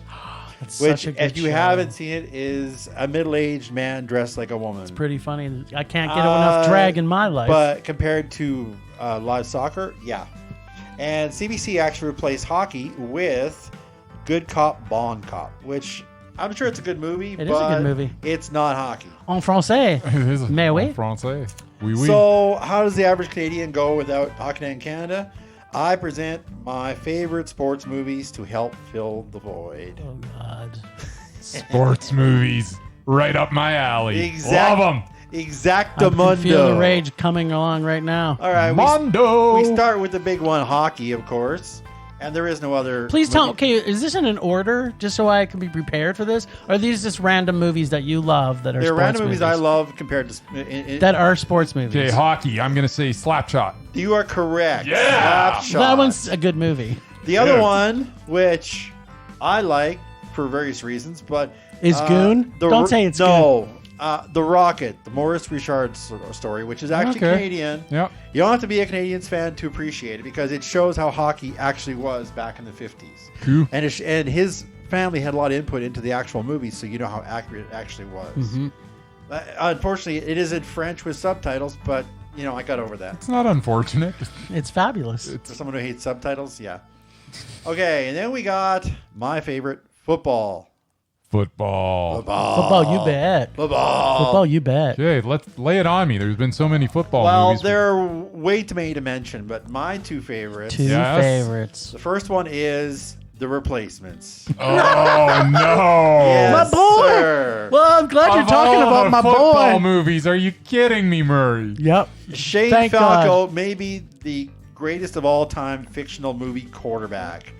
That's Which, such a good if you show. haven't seen it, is a middle-aged man dressed like a woman. It's pretty funny. I can't get enough drag in my life. But compared to live soccer, yeah. And CBC actually replaced hockey with Good Cop, Bond Cop, which I'm sure it's a good movie. It is a good movie. It's not hockey. En français. It is Mais oui. en français. Oui, oui. So how does the average Canadian go without Hockey Night in Canada? I present my favorite sports movies to help fill the void. Oh, God. Sports movies. Right up my alley. Love them. I Exactamundo. can feel the rage coming along right now. All right, Mondo. we start with the big one, hockey, of course. And there is no other. Please tell. movie. Okay, is this in an order, just so I can be prepared for this? Or are these just random movies that you love that are They're sports random movies I love compared to. that are sports movies? Okay, hockey. I'm going to say Slapshot. You are correct. Yeah! Slapshot. That one's a good movie. The other Yeah. one, which I like for various reasons, but Is Goon? Don't say it's no. The Rocket, the Maurice Richard story, which is actually Okay. Canadian. Yep. You don't have to be a Canadians fan to appreciate it because it shows how hockey actually was back in the 50s. Cool. And his family had a lot of input into the actual movie, so you know how accurate it actually was. Mm-hmm. Unfortunately, it is in French with subtitles, but I got over that. It's not unfortunate. It's fabulous. For someone who hates subtitles, yeah. Okay, and then we got my favorite, football. Football. Football, you bet. Football, you bet. Okay, let's lay it on me. There's been so many football Well, movies. there are way too many to mention, but my two favorites. Two Yes. favorites. The first one is The Replacements. Oh, no. Yes, My boy! sir. Well, I'm glad you're Of talking all about the my football boy. movies. Are you kidding me, Murray? Yep. Shane Thank Falco may be the greatest of all time fictional movie quarterback.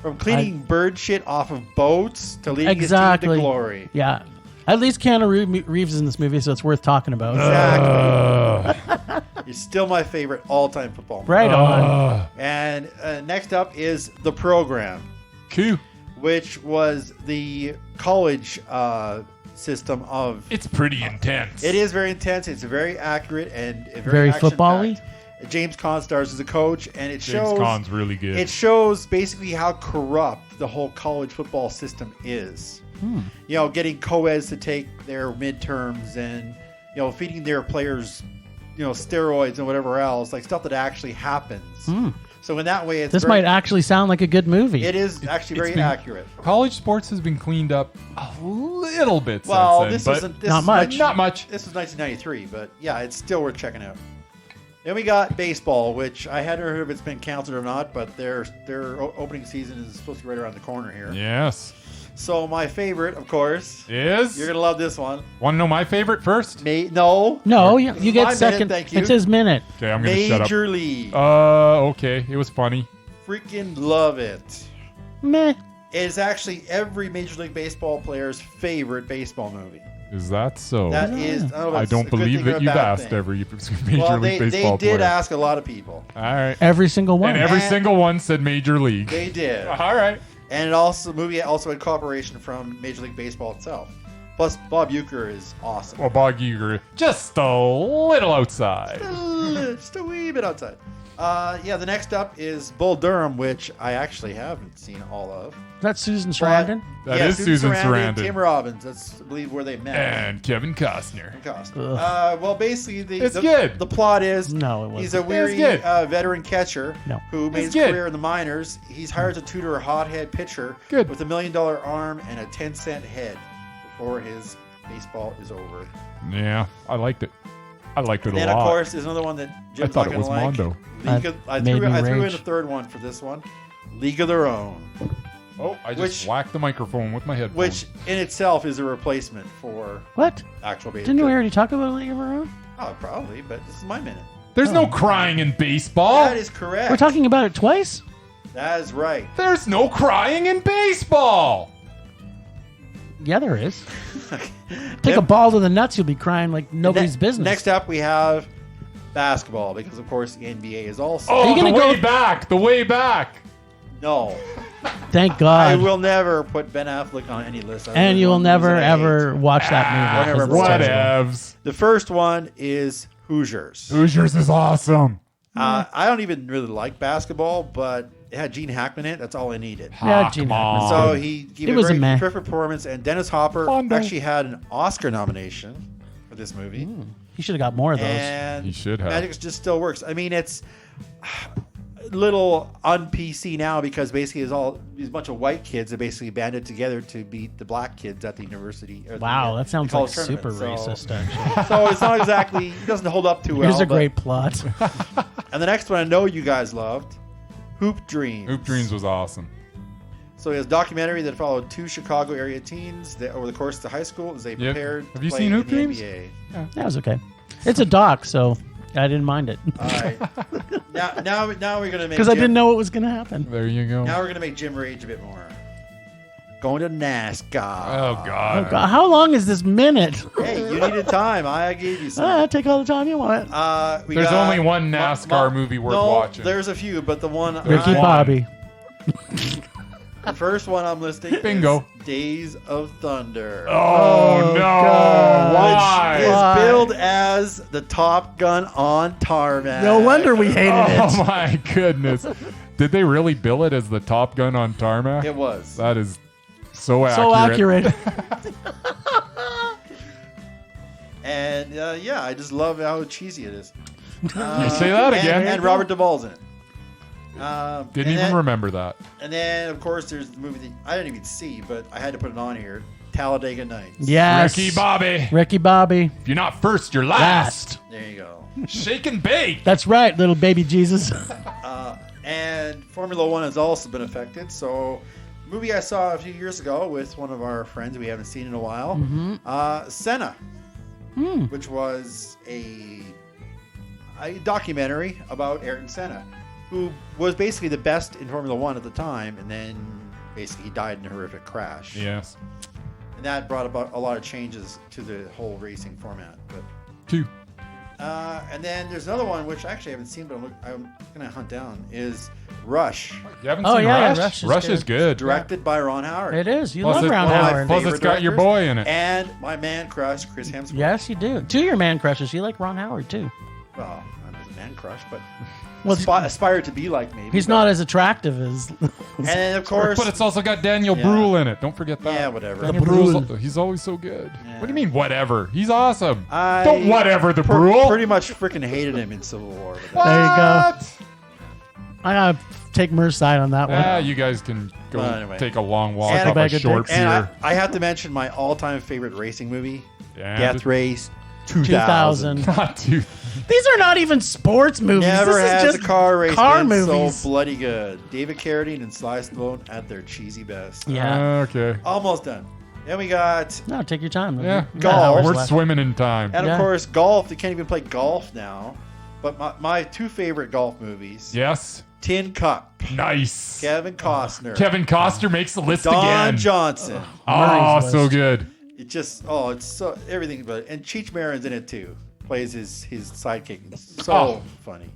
From cleaning bird shit off of boats to leading his team Exactly. to glory. Yeah. At least Keanu Reeves is in this movie, so it's worth talking about. Exactly. He's still my favorite all-time football movie. Right on. And next up is The Program, Cool. which was the college system of... It's pretty intense. It is very intense. It's very accurate and Very action-packed. football-y? James Caan stars as a coach, and it James shows... Caan's really good. It shows basically how corrupt the whole college football system is. Getting co-eds to take their midterms and, feeding their players, steroids and whatever else, like stuff that actually happens. So in that way, it's This might actually sound like a good movie. it is actually very been- accurate. College sports has been cleaned up a little bit Well, since this then, isn't not much. This Not much. was 1993, but yeah, it's still worth checking out. Then we got baseball, which I hadn't heard if it's been canceled or not, but their opening season is supposed to be right around the corner here. Yes. So my favorite, of course, Is? you're gonna love this one. Want to know my favorite first? No, No, you My get minute, second. thank you. It's his minute. Okay, I'm going to shut up. Major League. Okay. It was funny. Freaking love it. Meh. It's actually every Major League Baseball player's favorite baseball movie. Is that so? That is, I don't know if I it's don't a good believe thing or that a you've bad asked thing. every Major Well, League they Baseball did player. ask a lot of people. All right. Every single one. And every And- single one said Major League. They did. All right. And the movie also had cooperation from Major League Baseball itself. Plus, Bob Uecker is awesome. Well, Bob Uecker, just a little outside. Just a wee bit outside. The next up is Bull Durham, which I actually haven't seen all of. That's Susan Sarandon. That is Susan Sarandon. and Tim Robbins. That's, I believe, where they met. And Kevin Costner. Basically, It's good. the plot is No, it wasn't. he's a It's weary good. veteran catcher No. who made It's his good. career in the minors. He's hired to tutor a hothead pitcher Good. with $1 million arm and a 10-cent head before his baseball is over. Yeah, I liked it. I liked it And then, a lot. of course, there's another one that Jim's thought not it was gonna like. Mondo. I made threw me in rage. a third one for this one. League of Their Own, Oh, I just Which- whacked the microphone with my headphones. which in itself is a replacement for What? actual baseball. Didn't we already talk about League of Our Own? Oh, probably, but this is my minute. There's no crying in baseball. That is correct. We're talking about it twice? That is right. There's no crying in baseball. Yeah, there is. Take a ball to the nuts, you'll be crying like nobody's business. Next up, we have basketball, because of course the NBA is also. Oh, you the gonna way go- back. The way back. No, Thank God. I will never put Ben Affleck on any list. And you will never, ever watch that movie. 'cause it's terrible. Whatevs. The first one is Hoosiers. Hoosiers is awesome. I don't even really like basketball, but it had Gene Hackman in it. That's all I needed. Yeah, Ah, Gene come Hackman. on. So he gave It a was a very meh. terrific performance, and Dennis Hopper Mondo. actually had an Oscar nomination for this movie. You should have got more of those. And He should have. Magic just still works. I mean, it's a little un-PC now because basically it's all these bunch of white kids that basically banded together to beat the black kids at the university. Or Wow, the, that sounds the like college super tournament. racist, actually. So it's not exactly, it doesn't hold up too well. Here's a but- great plot. And the next one I know you guys loved, Hoop Dreams. Hoop Dreams was awesome. So it was a documentary that followed two Chicago area teens that over the course of the high school as they prepared Have to you play seen in Hoop the Dreams? NBA. That was okay. It's a doc, so I didn't mind it. All right. now we're gonna make Because I Jim- didn't know what was going to happen. There you go. Now we're gonna make Jim rage a bit more. Going to NASCAR. Oh God. Oh, God. How long is this minute? Hey, you needed time. I gave you some. Take all the time you want. We There's got only one NASCAR movie worth watching. There's a few, but the one Ricky one. Bobby. the first one I'm listing Bingo. is Days of Thunder. Oh, no. God. Why? Is Why? billed as the Top Gun on tarmac. No wonder we hated Oh it. my goodness. Did they really bill it as the Top Gun on tarmac? It was. That is so accurate. So accurate. And yeah, I just love how cheesy it is. Say that again. And Robert Duvall's in it. Didn't even remember that. And then, of course, there's the movie that I didn't even see, but I had to put it on here. Talladega Nights. Yes. Ricky Bobby. Ricky Bobby. If you're not first, you're last. There you go. Shake and bake. That's right, little baby Jesus. And Formula One has also been affected. So, a movie I saw a few years ago with one of our friends we haven't seen in a while, Senna, which was a documentary about Ayrton Senna, who was basically the best in Formula One at the time, and then basically he died in a horrific crash. Yes. And that brought about a lot of changes to the whole racing format. But 2. and then there's another one which I actually haven't seen, but I'm gonna hunt down. Is Rush, You haven't Oh, seen yeah, Rush? Rush is is good. directed by Ron Howard, It is. You Plus love it- Ron one of my Howard. Plus it's favorite got your directors, boy in it. and my man crush Chris Hemsworth. Yes, you do. Two of your man crushes. You like Ron Howard, too. Well, I was a man crush, but Well, aspire to be like maybe. he's but- not as attractive as... And then, of course, But it's also got Daniel Yeah. Brühl in it. Don't forget that. yeah, whatever. The Brühl. Brühl's, he's always so good. Yeah. What do you mean, whatever? He's awesome. I Don't whatever the Brühl. Pretty much freaking hated him in Civil War. But There you go. What? I gotta take Mer's side on that one. Yeah, you guys can go Well, anyway. take a long walk And- up a Bag of short dicks. and pier. I have to mention my all-time favorite racing movie, Yeah, Death Race 2000. Not too. These are not even sports movies. Never this has is just a car race car been movies. so bloody good. David Carradine and Sly Stallone at their cheesy best. Yeah. Okay. Almost done. Then we got, No, take your time. Yeah. You got hours We're left. swimming in time. and Yeah. of course, golf. You can't even play golf now. But my two favorite golf movies, Yes. Tin Cup, Nice. Kevin Costner, Kevin Costner makes the list Don again. Johnson. Oh, Murray's so list. good. It just, it's so everything. But and Cheech Marin's in it too. Plays his sidekick. It's so Oh. funny.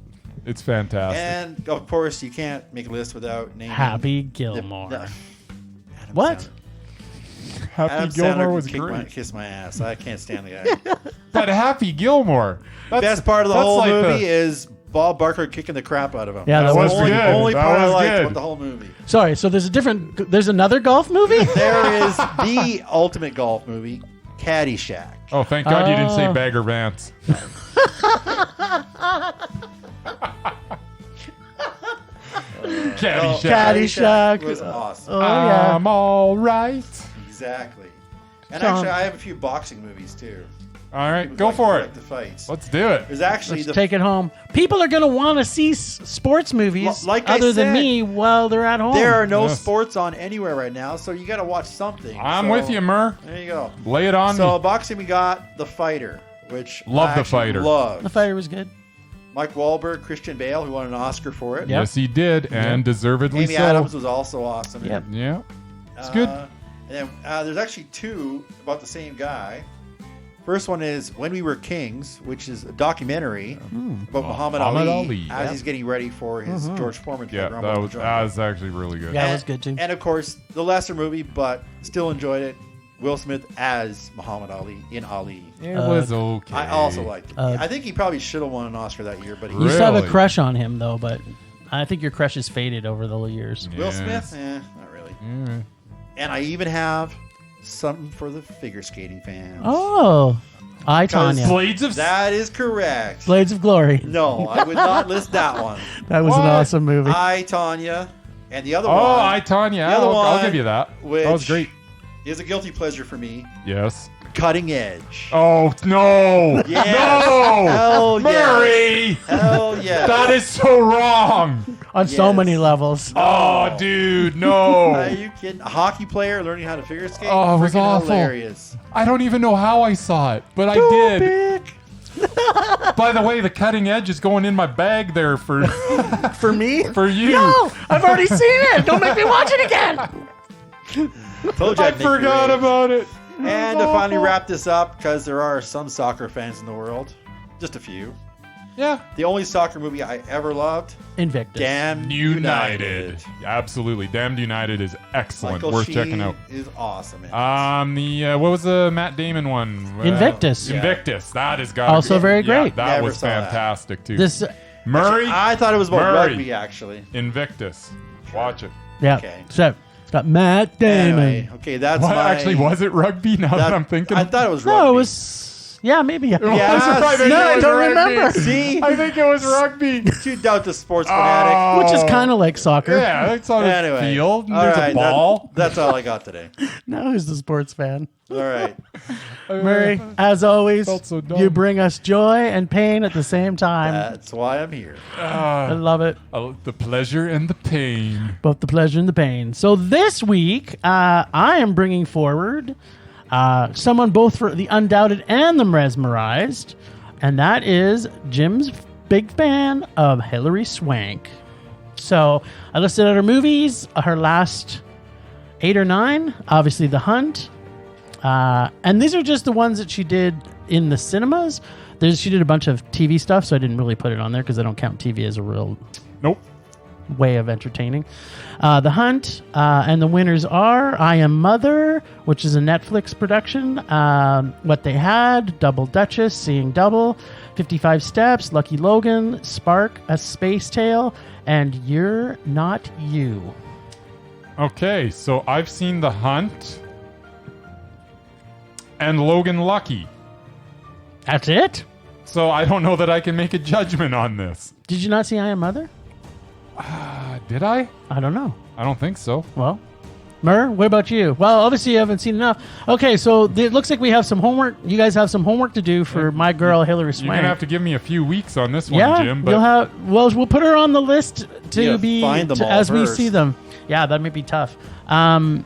It's fantastic. And of course, you can't make a list without naming Happy the- Gilmore. Adam What? Sandler. Happy Adam Gilmore Sandler was can great. kiss my ass. I can't stand the guy. But Happy Gilmore. Best part of the that's whole like movie the- is Bob Barker kicking the crap out of him. Yeah, That's that the was only, good. only That part I was liked good. about the whole movie. Sorry, so there's another golf movie? There is the ultimate golf movie, Caddyshack. Oh, thank God you didn't say Oh. Bagger Vance. Caddyshack. Caddyshack. was awesome. Oh, yeah. I'm all right. Exactly. And Sean. actually, I have a few boxing movies too. All right, Who go like- for who it. like the fights. Let's do it. There's actually Let's take it home. People are going to want to see sports movies Like I other than said, me while they're at home. there are no Yes. sports on anywhere right now, so you got to watch something. I'm So, with you, Mur. There you go. Lay it on So me. boxing, we got The Fighter, which Love I The actually Fighter. Love. The Fighter was good. Mike Wahlberg, Christian Bale, who won an Oscar for it. Yep. Yes, he did, and deservedly Amy so. Adams was also awesome. Yep. Yeah, it's good. And then there's actually two about the same guy. First one is When We Were Kings, which is a documentary about Muhammad Ali as he's getting ready for his George Foreman fight. Yeah, Rumble in the Jungle. that was actually really good. Yeah, it was good too. And of course, the lesser movie, but still enjoyed it. Will Smith as Muhammad Ali in Ali. It was okay. I also liked it. I think he probably should have won an Oscar that year, but he You still have a Really? crush on him though, but I think your crush has faded over the years. Will Yes. Smith, not really. Yeah. And I even have something for the figure skating fans. Oh, I Tanya. Blades of That is correct. Blades of Glory. No, I would not list that one. That was What? an awesome movie. I, Tanya, and the other one. Oh, I Tanya. The other I'll one, give you that. That was which- great. is a guilty pleasure for me. Yes. Cutting Edge. Oh no! Yes. No! Hell yes. Murray! Hell yeah. That is so wrong. On so Yes. many levels. Oh, dude, no! Are you kidding? A hockey player learning how to figure skate? Oh, it was Freaking awful. hilarious. I don't even know how I saw it, but I did. By the way, the cutting edge is going in my bag there for For me? for you. No, I've already seen it. Don't make me watch it again. Told you I I'd make you forgot rage. about it. And to finally wrap this up, because there are some soccer fans in the world, just a few. Yeah. The only soccer movie I ever loved, Invictus. Damn United. Absolutely. Damned United is excellent. Michael Worth Sheen checking out. is awesome. in it. The what was the Matt Damon one? Invictus. Invictus. That is got Also very great. that Never was saw that. fantastic too. This, Murray. I thought it was about Murray. rugby, actually. Invictus. Watch it. yeah. Okay. So it's got Matt Damon. Anyway, okay, that's What my... actually was it rugby? Now that I'm thinking. I thought it was rugby. No, it was. Yeah, maybe. It was Yes. rugby. No, It I was don't rugby. remember. See? I think it was rugby. You doubt the sports fanatic. Oh. Which is kind of like soccer. Yeah, that's on Anyway. a field. And All there's right, a ball. That's all I got today. Now who's the sports fan? All right. Murray, as always, Felt so dumb. you bring us joy and pain at the same time. That's why I'm here. I love it. The pleasure and the pain. Both the pleasure and the pain. So this week, I am bringing forward someone both for the Undoubted and the Mesmerized, and that is Jim's big fan of Hilary Swank. So I listed out her movies, her last 8 or 9, obviously The Hunt, and these are just the ones that she did in the cinemas. She did a bunch of TV stuff, so I didn't really put it on there because I don't count TV as a real Nope. way of entertaining. The Hunt, and the winners are I Am Mother, which is a Netflix production, What They Had, Double Duchess, Seeing Double, 55 Steps, Lucky Logan, Spark, A Space Tale, and You're Not You. Okay, so I've seen The Hunt and Logan Lucky. That's it? So I don't know that I can make a judgment on this. Did you not see I Am Mother? Did I? I don't know. I don't think so. Well, Mur, what about you? Well, obviously you haven't seen enough. Okay, so it looks like we have some homework. You guys have some homework to do for my girl Hilary You're Swank. gonna have to give me a few weeks on this one, Yeah, Jim. But you'll have. Well, we'll put her on the list to Yeah, be find them to- all as we first. see them. Yeah, that may be tough. And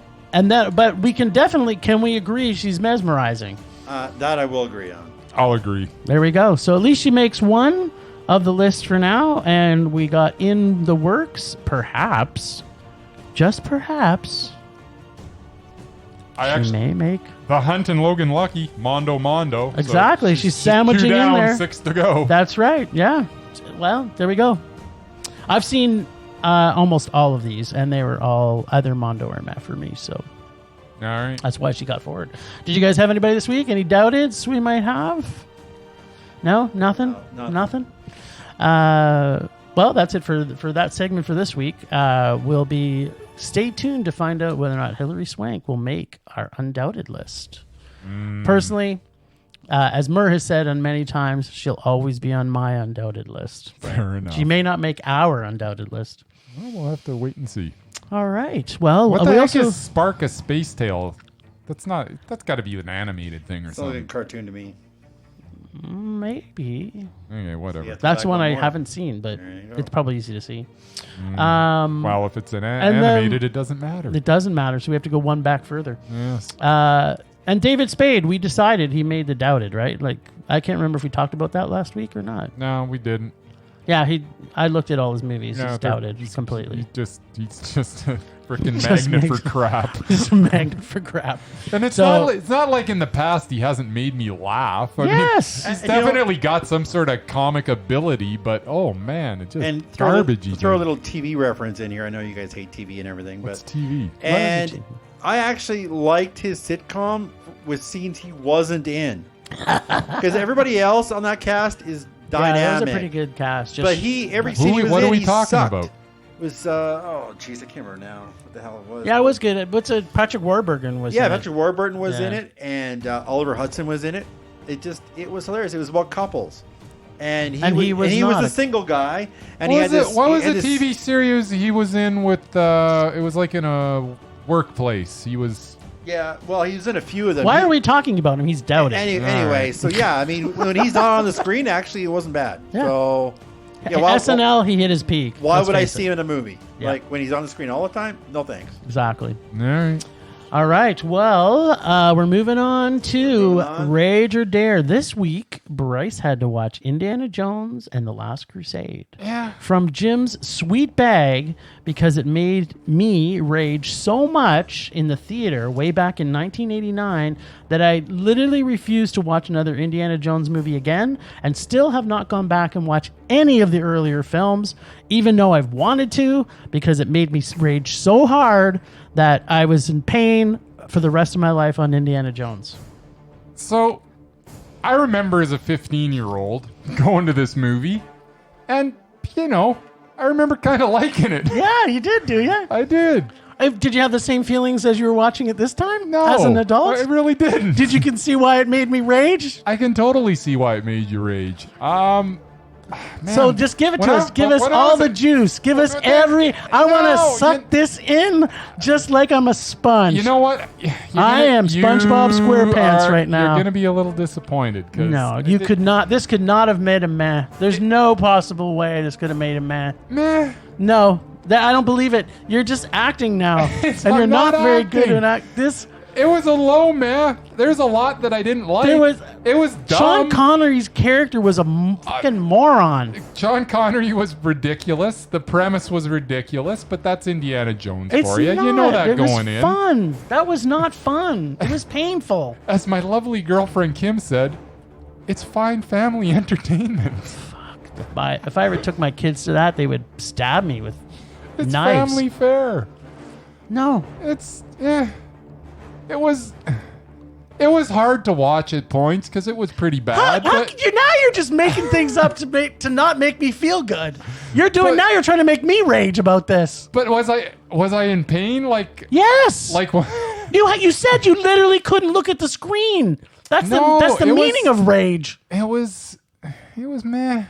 that, but we can definitely. Can we agree she's mesmerizing? That I will agree on. I'll agree. There we go. So at least she makes one of the list for now, and we got in the works. Perhaps, just perhaps, I she actually may make. The Hunt and Logan Lucky, Mondo. So Exactly, she's sandwiching 2 in down, there. 6 to go. That's right. Yeah. Well, there we go. I've seen almost all of these, and they were all either Mondo or Matt for me. So All right. that's why she got forward. Did you guys have anybody this week? Any doubteds we might have? No, nothing. No, Nothing. Well, that's it for that segment for this week. We'll be stay tuned to find out whether or not Hilary Swank will make our Undoubted list. Personally, as Mur has said on many times, she'll always be on my Undoubted list. Fair enough. She may not make our Undoubted list. Well, we'll have to wait and see. All right. Well, What the we heck also is Spark a Space Tale? That's got to be an animated thing or It's like a something. cartoon to me. maybe Okay, whatever. Yeah. that's Back one one I more. haven't seen, but There you go. it's probably easy to see. Well, if it's an and then- animated, it doesn't matter. It doesn't matter, so we have to go one back further. Yes. And David Spade, we decided he made the Doubted, right? Like, I can't remember if we talked about that last week or not. No, we didn't. Yeah, I looked at all his movies. Yeah, He's doubted completely. He's just a freaking Just magnet for makes- crap. He's a magnet for crap. And it's So- not like in the past he hasn't made me laugh. I Yes. mean, he's You know- definitely got some sort of comic ability, but oh man, it's just And garbagey. throw a little TV reference in here. I know you guys hate TV and everything, What's but TV? and I actually liked his sitcom with scenes he wasn't in, because everybody else on that cast is Yeah, dynamic. that was a pretty good cast. Just, But every scene he was What in, are we he talking sucked. about? Was oh jeez, I can't remember now what the hell it was. Yeah, it was good. What's it? Patrick Warburton was. Yeah, in it. Patrick Warburton was in Yeah. it, and Oliver Hudson was in it. It was hilarious. It was about couples, and he was not a single guy, and What he was had it? this. What he was had the this- TV series he was in with? It was like in a workplace. He was. Yeah, well, he was in a few of them. Why are we talking about him? He's doubted. Anyway, so yeah, I mean, when he's not on the screen, actually, it wasn't bad. Yeah. So, yeah, SNL, he hit his peak. why Let's would I face see it. him in a movie? Yeah. Like when he's on the screen all the time? No thanks. Exactly. All right. All right. Well, we're moving on to Moving on. Rage or Dare. This week, Bryce had to watch Indiana Jones and the Last Crusade. Yeah. From Jim's sweet bag because it made me rage so much in the theater way back in 1989 that I literally refused to watch another Indiana Jones movie again and still have not gone back and watched any of the earlier films, even though I've wanted to, because it made me rage so hard that I was in pain for the rest of my life on Indiana Jones. So, I remember as a 15-year-old going to this movie, and I remember kind of liking it. Yeah, you did, do you? I did. Did you have the same feelings as you were watching it this time? No, As an adult? I really didn't. Did you can see why it made me rage? I can totally see why it made you rage. Man, So just give it to when us. I- Give us when I all was the a- juice. Give us but every. I want no, to suck this in just like I'm a sponge. You know what? I am SpongeBob SquarePants right now. You're going to be a little disappointed. Cause No, you could not. This could not have made a meh. There's no possible way this could have made a meh. Meh. No, I don't believe it. You're just acting now, It's and you're not not very good acting. at act. This. It was a low meh. There's a lot that I didn't like. It was dumb. Sean Connery's character was a fucking moron. Sean Connery was ridiculous. The premise was ridiculous, but that's Indiana Jones It's for you. not. You know that it going was in. fun. That was not fun. It was painful. As my lovely girlfriend Kim said, it's fine family entertainment. If I ever took my kids to that, they would stab me with It's knives. family fare. No. It was hard to watch at points because it was pretty bad. How but could you now? You're just making things up to not make me feel good. You're doing But- now. You're trying to make me rage about this. but was I in pain? Like Yes. what? you said you literally couldn't look at the screen. That's No, the it was- meaning of rage. It was meh.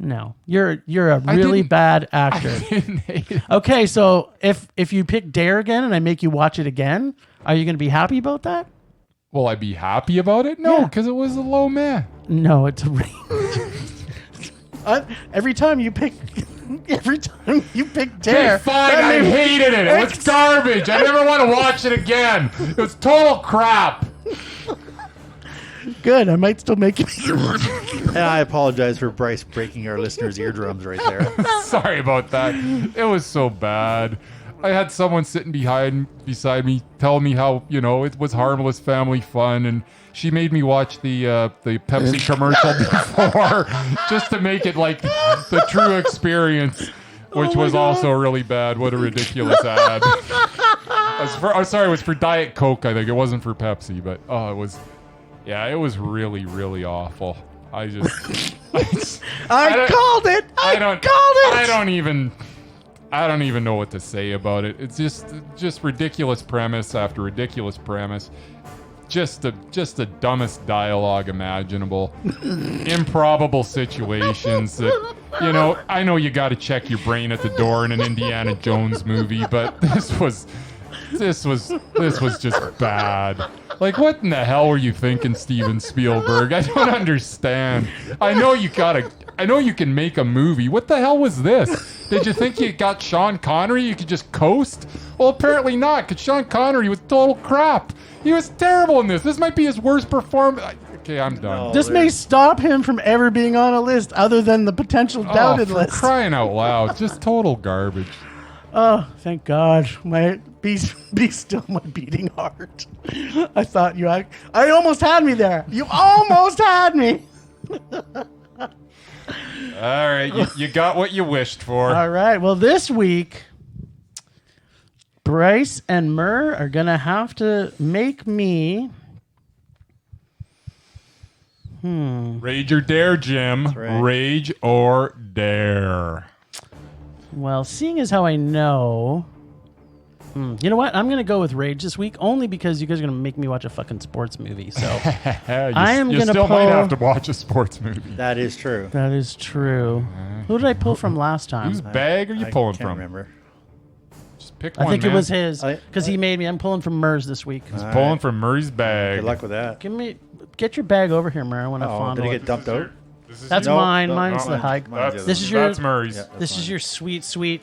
No, you're a really didn't- bad actor. I didn't hate it. Okay, so if you pick Dare again and I make you watch it again, are you going to be happy about that? Will I be happy about it? No, Yeah. because it was a low meh. No, it's a rage. Every time you pick Dare, Okay, fine. that I made- hated it. It was garbage. I never want to watch it again. It was total crap. Good. I might still make you. And I apologize for Bryce breaking our listeners' eardrums right there. Sorry about that. It was so bad. I had someone sitting beside me tell me how, it was harmless family fun, and she made me watch the Pepsi commercial before just to make it like the true experience, which was also really bad. What a ridiculous ad. It was for Diet Coke, I think. It wasn't for Pepsi, but it was really, really awful. I called it. I called it. I don't even know what to say about it. It's just ridiculous premise after ridiculous premise. Just the dumbest dialogue imaginable. Improbable situations that, I know you got to check your brain at the door in an Indiana Jones movie, but this was just bad. Like, what in the hell were you thinking, Steven Spielberg? I don't understand. I know you can make a movie. What the hell was this? Did you think you got Sean Connery? You could just coast? Well, apparently not, because Sean Connery was total crap. He was terrible in this. This might be his worst performance. Okay, I'm done. No. This may stop him from ever being on a list other than the potential doubted for list. crying out loud. Just total garbage. Oh, thank God. Be still my beating heart. I thought I almost had me there. You almost had me. All right, you got what you wished for. All right. Well, this week, Bryce and Mur are going to have to make me... Rage or dare, Jim. right. Rage or dare. Well, seeing as how I know... You know what? I'm going to go with Rage this week, only because you guys are going to make me watch a fucking sports movie. So I am You going to still might pull... have to watch a sports movie. That is true. That is true. Who did I pull from last time? Whose bag are you pulling can't from? remember. Just pick I one, think man. it was his, I- because he made me. I'm pulling from Mur's this week. He's pulling from Murray's bag. Good luck with that. Get your bag over here, Mur. I want to Oh, fondle did it it. get dumped out? That's No, mine. no, Mine's no, the high. mine's This is your- That's Murray's. Yeah. This is your sweet, sweet,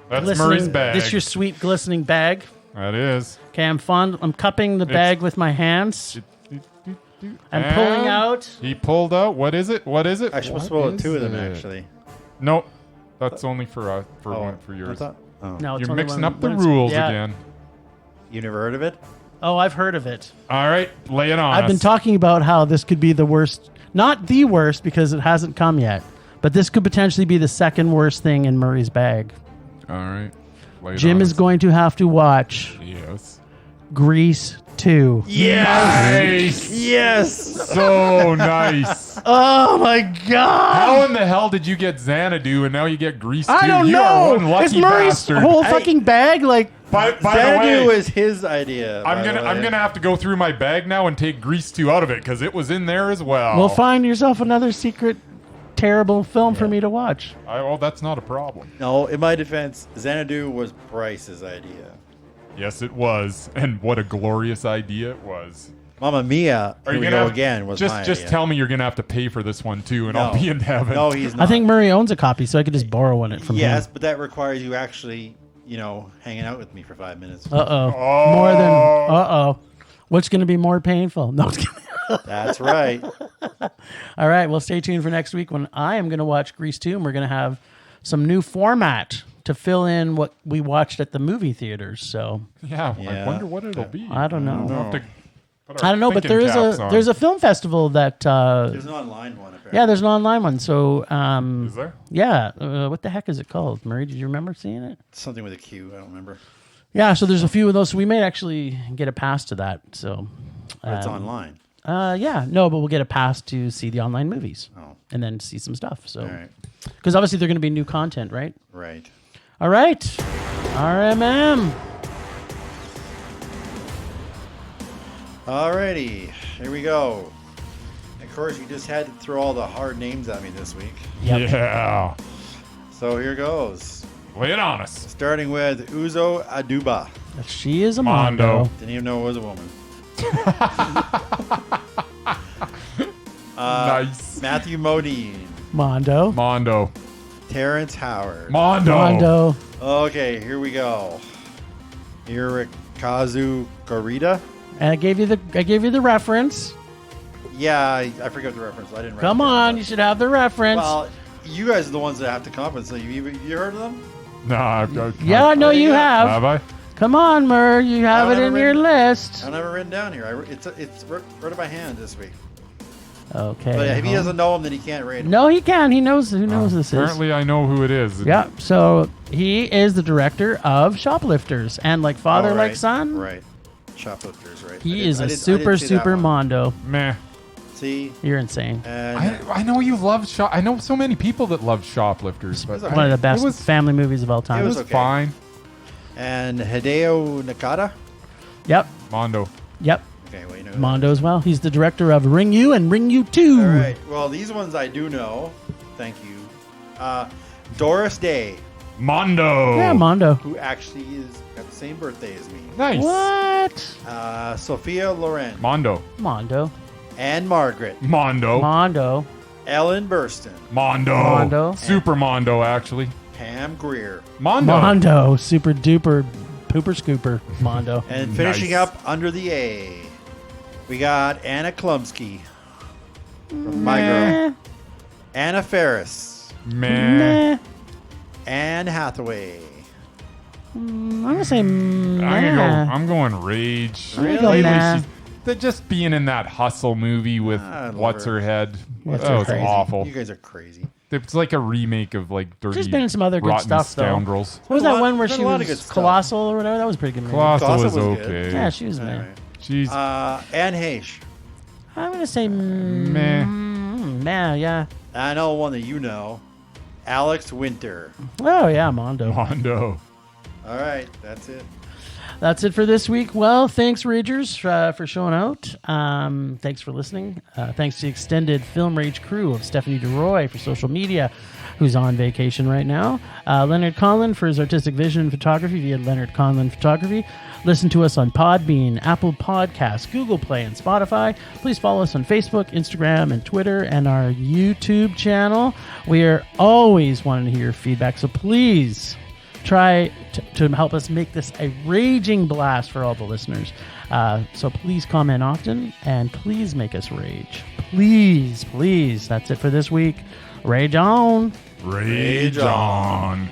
That's glistening. Murray's bag. This is your sweet, glistening bag. That is. Okay, I'm cupping the bag with my hands. I'm pulling And out. He pulled out. What is it? What is it? I should What pull is two of them, it? actually. Nope. That's only for one for I yours. thought, No, it's You're only mixing when- up the when it's- rules yeah. again. you never heard of it? Oh, I've heard of it. All right, lay it on I've been us. talking about how this could be the worst, not the worst because it hasn't come yet, but this could potentially be the second worst thing in Murray's bag. All right. Lay it Jim on is us. going to have to watch Yes. Grease 2. Nice. Yes! So nice. Oh my God! How in the hell did you get Xanadu and now you get Grease too? I don't you know. Are one lucky Is Murray's bastard. whole fucking bag like? By the Xanadu way, was his idea. I'm gonna have to go through my bag now and take Grease 2 out of it because it was in there as well. Well, find yourself another secret, terrible film for me to watch. Well, that's not a problem. No, in my defense, Xanadu was Bryce's idea. Yes, it was, and what a glorious idea it was. Mamma Mia, Are here you we gonna go have, again, was just my just idea. tell me you're gonna have to pay for this one too, and No. I'll be in heaven. No, he's not. I think Murray owns a copy, so I could just borrow one from Yes, him. but that requires you actually, hanging out with me for 5 minutes. Uh-oh. More than... Uh-oh. What's going to be more painful? No, I'm just kidding. That's right. All right, well, stay tuned for next week when I am going to watch Grease 2, and we're going to have some new format to fill in what we watched at the movie theaters. So Yeah, I Yeah. wonder what it'll be. I don't know. We'll have to put our I don't know, but thinking caps on. there's a film festival that There's an online one, apparently. yeah, there's an online one. So Is there? yeah, what the heck is it called? Murray, did you remember seeing it? Something with a Q, I don't remember. Yeah, so there's a few of those. So we may actually get a pass to that. So But it's online. yeah, no, but we'll get a pass to see the online movies Oh, and then see some stuff. So all right. because obviously they're going to be new content, right? Right. All right, RMM. Alrighty, here we go. Of course, you just had to throw all the hard names at me this week. Yep. Yeah. So here goes. Lay it on us. Starting with Uzo Aduba. She is a Mondo. Mondo. Didn't even know it was a woman. Nice. Matthew Modine. Mondo. Mondo. Terrence Howard. Mondo. Mondo. Okay, here we go. Hirokazu Gorita. And I gave you the reference. Yeah, I forgot the reference. I didn't write Come it down, on, but- you should have the reference. Well, you guys are the ones that have to compensate. You heard of them? Nah, yeah, I know you yeah. have. Have I? Come on, Mur, you have it I've in never your written- list. I don't have it written down here. It's written by hand this week. Okay. But if he doesn't know him, then he can't rate him. No, he can. He knows who knows this is. Apparently, I know who it is. Yeah. So he is the director of Shoplifters and Like Father, Oh, Like right, Son. Right. Shoplifters, right. He is a super Mondo. Meh. See? You're insane. And I know you love shop. I know so many people that love Shoplifters, but okay. One of the best It was, family movies of all time. it was okay. fine. and Hideo Nakata. Yep. Mondo. Yep. Okay, well, you know. who Mondo as well. He's the director of Ring You and Ring You 2. that is. All right. Well, these ones I do know. Thank you. Doris Day, Mondo. Yeah, Mondo. who actually is got the same birthday as me. Nice. What? Sophia Loren. Mondo. Mondo. Anne Margaret. Mondo. Mondo. Ellen Burstyn. Mondo. Mondo. Super Mondo, actually. Pam Grier. Mondo. Mondo. Super duper pooper scooper. Mondo. And finishing Nice. up under the A, we got Anna Klumsky. From my girl. Anna Faris. Meh. Anne Hathaway. I'm going to say meh. I'm going rage. Really? Go Lately, nah. they're just being in that hustle movie with I love What's her. Her Head. What's That Her was Crazy. awful. You guys are crazy. It's like a remake of like Dirty She's been in some other good Rotten stuff, though. Scoundrels. What was Been a that lot- one where been she a lot of good was stuff. Colossal or whatever? That was a pretty good movie. Colossal Colossal was was good. okay. Yeah, she was meh. Anyway. She's Anne Heche. I'm going to say meh. meh, yeah. I know one that you know. Alex Winter. Oh, yeah, Mondo. Mondo. All right, that's it. That's it for this week. Well, thanks, Ragers, for showing out. Thanks for listening. Thanks to the extended Film Rage crew of Stephanie DeRoy for social media, who's on vacation right now. Leonard Conlon for his artistic vision and photography via Leonard Conlon Photography. Listen to us on Podbean, Apple Podcasts, Google Play, and Spotify. Please follow us on Facebook, Instagram, and Twitter, and our YouTube channel. We are always wanting to hear your feedback, so please try to help us make this a raging blast for all the listeners. So please comment often, and please make us rage. Please, please. That's it for this week. Rage on. Rage on.